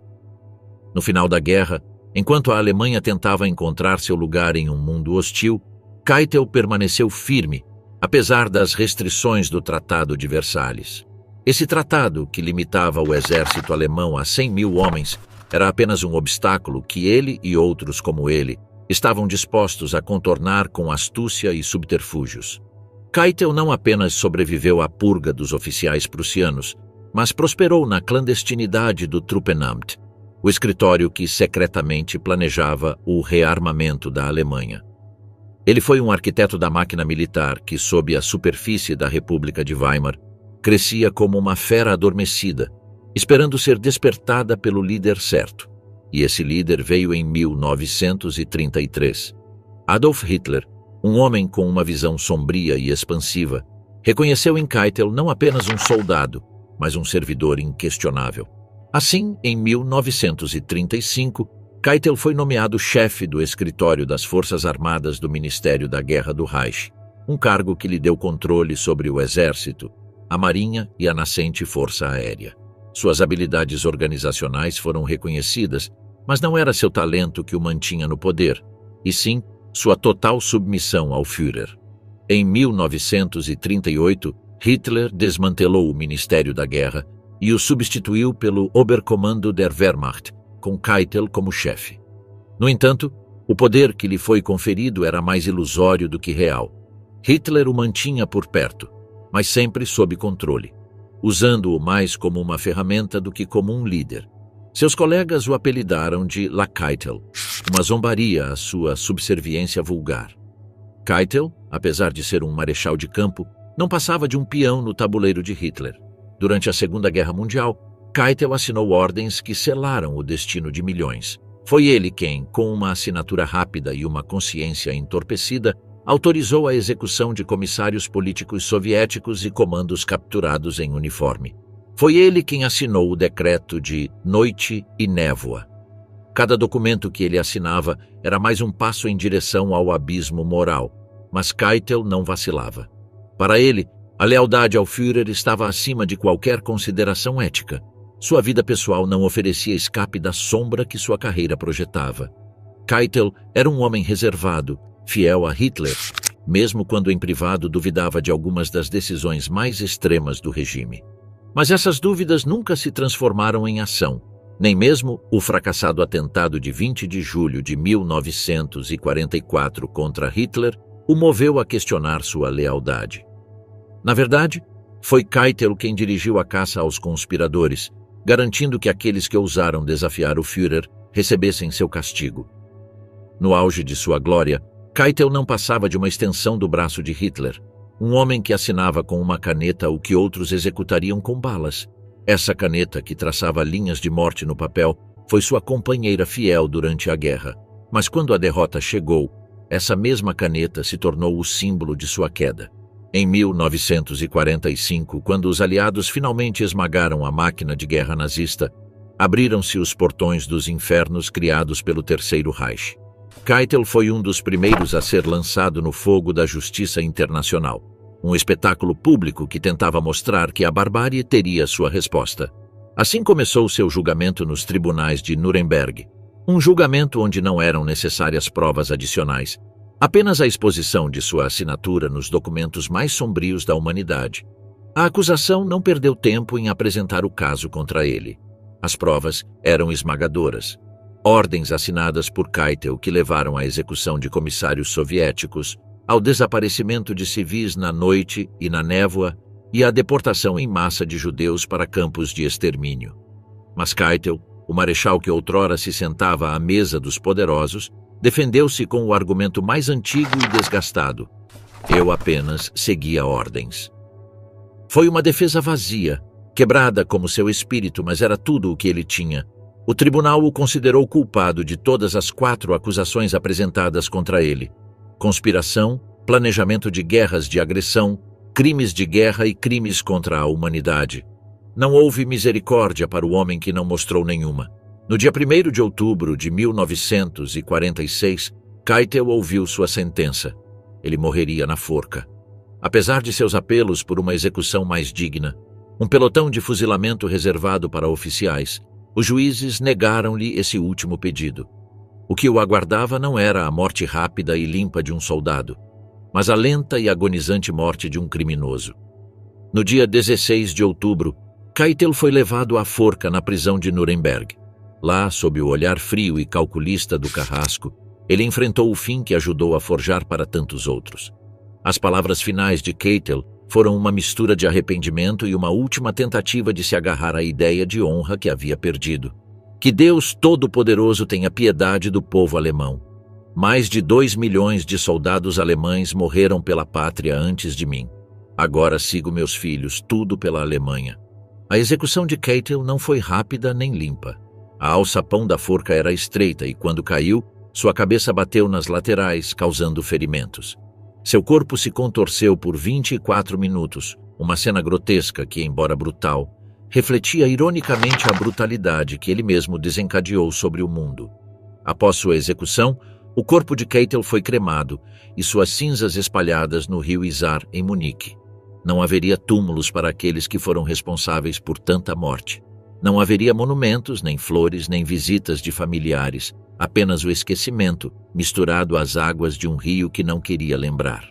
No final da guerra, enquanto a Alemanha tentava encontrar seu lugar em um mundo hostil, Keitel permaneceu firme, apesar das restrições do Tratado de Versalhes. Esse tratado, que limitava o exército alemão a 100 mil homens, era apenas um obstáculo que ele e outros como ele estavam dispostos a contornar com astúcia e subterfúgios. Keitel não apenas sobreviveu à purga dos oficiais prussianos, mas prosperou na clandestinidade do Truppenamt, o escritório que secretamente planejava o rearmamento da Alemanha. Ele foi um arquiteto da máquina militar que, sob a superfície da República de Weimar, crescia como uma fera adormecida, esperando ser despertada pelo líder certo. E esse líder veio em 1933. Adolf Hitler, um homem com uma visão sombria e expansiva, reconheceu em Keitel não apenas um soldado, mas um servidor inquestionável. Assim, em 1935, Keitel foi nomeado chefe do escritório das Forças Armadas do Ministério da Guerra do Reich, um cargo que lhe deu controle sobre o exército, a marinha e a nascente força aérea. Suas habilidades organizacionais foram reconhecidas, mas não era seu talento que o mantinha no poder, e sim sua total submissão ao Führer. Em 1938, Hitler desmantelou o Ministério da Guerra e o substituiu pelo Oberkommando der Wehrmacht, com Keitel como chefe. No entanto, o poder que lhe foi conferido era mais ilusório do que real. Hitler o mantinha por perto, mas sempre sob controle, usando-o mais como uma ferramenta do que como um líder. Seus colegas o apelidaram de La Keitel, uma zombaria à sua subserviência vulgar. Keitel, apesar de ser um marechal de campo, não passava de um peão no tabuleiro de Hitler. Durante a Segunda Guerra Mundial, Keitel assinou ordens que selaram o destino de milhões. Foi ele quem, com uma assinatura rápida e uma consciência entorpecida, autorizou a execução de comissários políticos soviéticos e comandos capturados em uniforme. Foi ele quem assinou o decreto de Noite e Névoa. Cada documento que ele assinava era mais um passo em direção ao abismo moral, mas Keitel não vacilava. Para ele, a lealdade ao Führer estava acima de qualquer consideração ética. Sua vida pessoal não oferecia escape da sombra que sua carreira projetava. Keitel era um homem reservado, fiel a Hitler, mesmo quando em privado duvidava de algumas das decisões mais extremas do regime. Mas essas dúvidas nunca se transformaram em ação, nem mesmo o fracassado atentado de 20 de julho de 1944 contra Hitler o moveu a questionar sua lealdade. Na verdade, foi Keitel quem dirigiu a caça aos conspiradores, garantindo que aqueles que ousaram desafiar o Führer recebessem seu castigo. No auge de sua glória, Keitel não passava de uma extensão do braço de Hitler, um homem que assinava com uma caneta o que outros executariam com balas. Essa caneta, que traçava linhas de morte no papel, foi sua companheira fiel durante a guerra. Mas quando a derrota chegou, essa mesma caneta se tornou o símbolo de sua queda. Em 1945, quando os aliados finalmente esmagaram a máquina de guerra nazista, abriram-se os portões dos infernos criados pelo Terceiro Reich. Keitel foi um dos primeiros a ser lançado no fogo da justiça internacional, um espetáculo público que tentava mostrar que a barbárie teria sua resposta. Assim começou seu julgamento nos tribunais de Nuremberg, um julgamento onde não eram necessárias provas adicionais, apenas a exposição de sua assinatura nos documentos mais sombrios da humanidade. A acusação não perdeu tempo em apresentar o caso contra ele. As provas eram esmagadoras. Ordens assinadas por Keitel que levaram à execução de comissários soviéticos, ao desaparecimento de civis na noite e na névoa e à deportação em massa de judeus para campos de extermínio. Mas Keitel, o marechal que outrora se sentava à mesa dos poderosos, defendeu-se com o argumento mais antigo e desgastado: eu apenas seguia ordens. Foi uma defesa vazia, quebrada como seu espírito, mas era tudo o que ele tinha. O tribunal o considerou culpado de todas as 4 acusações apresentadas contra ele: conspiração, planejamento de guerras de agressão, crimes de guerra e crimes contra a humanidade. Não houve misericórdia para o homem que não mostrou nenhuma. No dia 1º de outubro de 1946, Keitel ouviu sua sentença. Ele morreria na forca. Apesar de seus apelos por uma execução mais digna, um pelotão de fuzilamento reservado para oficiais, Os juízes negaram-lhe esse último pedido. O que o aguardava não era a morte rápida e limpa de um soldado, mas a lenta e agonizante morte de um criminoso. No dia 16 de outubro, Keitel foi levado à forca na prisão de Nuremberg. Lá, sob o olhar frio e calculista do carrasco, ele enfrentou o fim que ajudou a forjar para tantos outros. As palavras finais de Keitel foram uma mistura de arrependimento e uma última tentativa de se agarrar à ideia de honra que havia perdido. Que Deus Todo-Poderoso tenha piedade do povo alemão. Mais de 2 milhões de soldados alemães morreram pela pátria antes de mim. Agora sigo meus filhos, tudo pela Alemanha. A execução de Keitel não foi rápida nem limpa. A alçapão da forca era estreita e, quando caiu, sua cabeça bateu nas laterais, causando ferimentos. Seu corpo se contorceu por 24 minutos, uma cena grotesca que, embora brutal, refletia ironicamente a brutalidade que ele mesmo desencadeou sobre o mundo. Após sua execução, o corpo de Keitel foi cremado e suas cinzas espalhadas no rio Isar, em Munique. Não haveria túmulos para aqueles que foram responsáveis por tanta morte. Não haveria monumentos, nem flores, nem visitas de familiares, apenas o esquecimento, misturado às águas de um rio que não queria lembrar.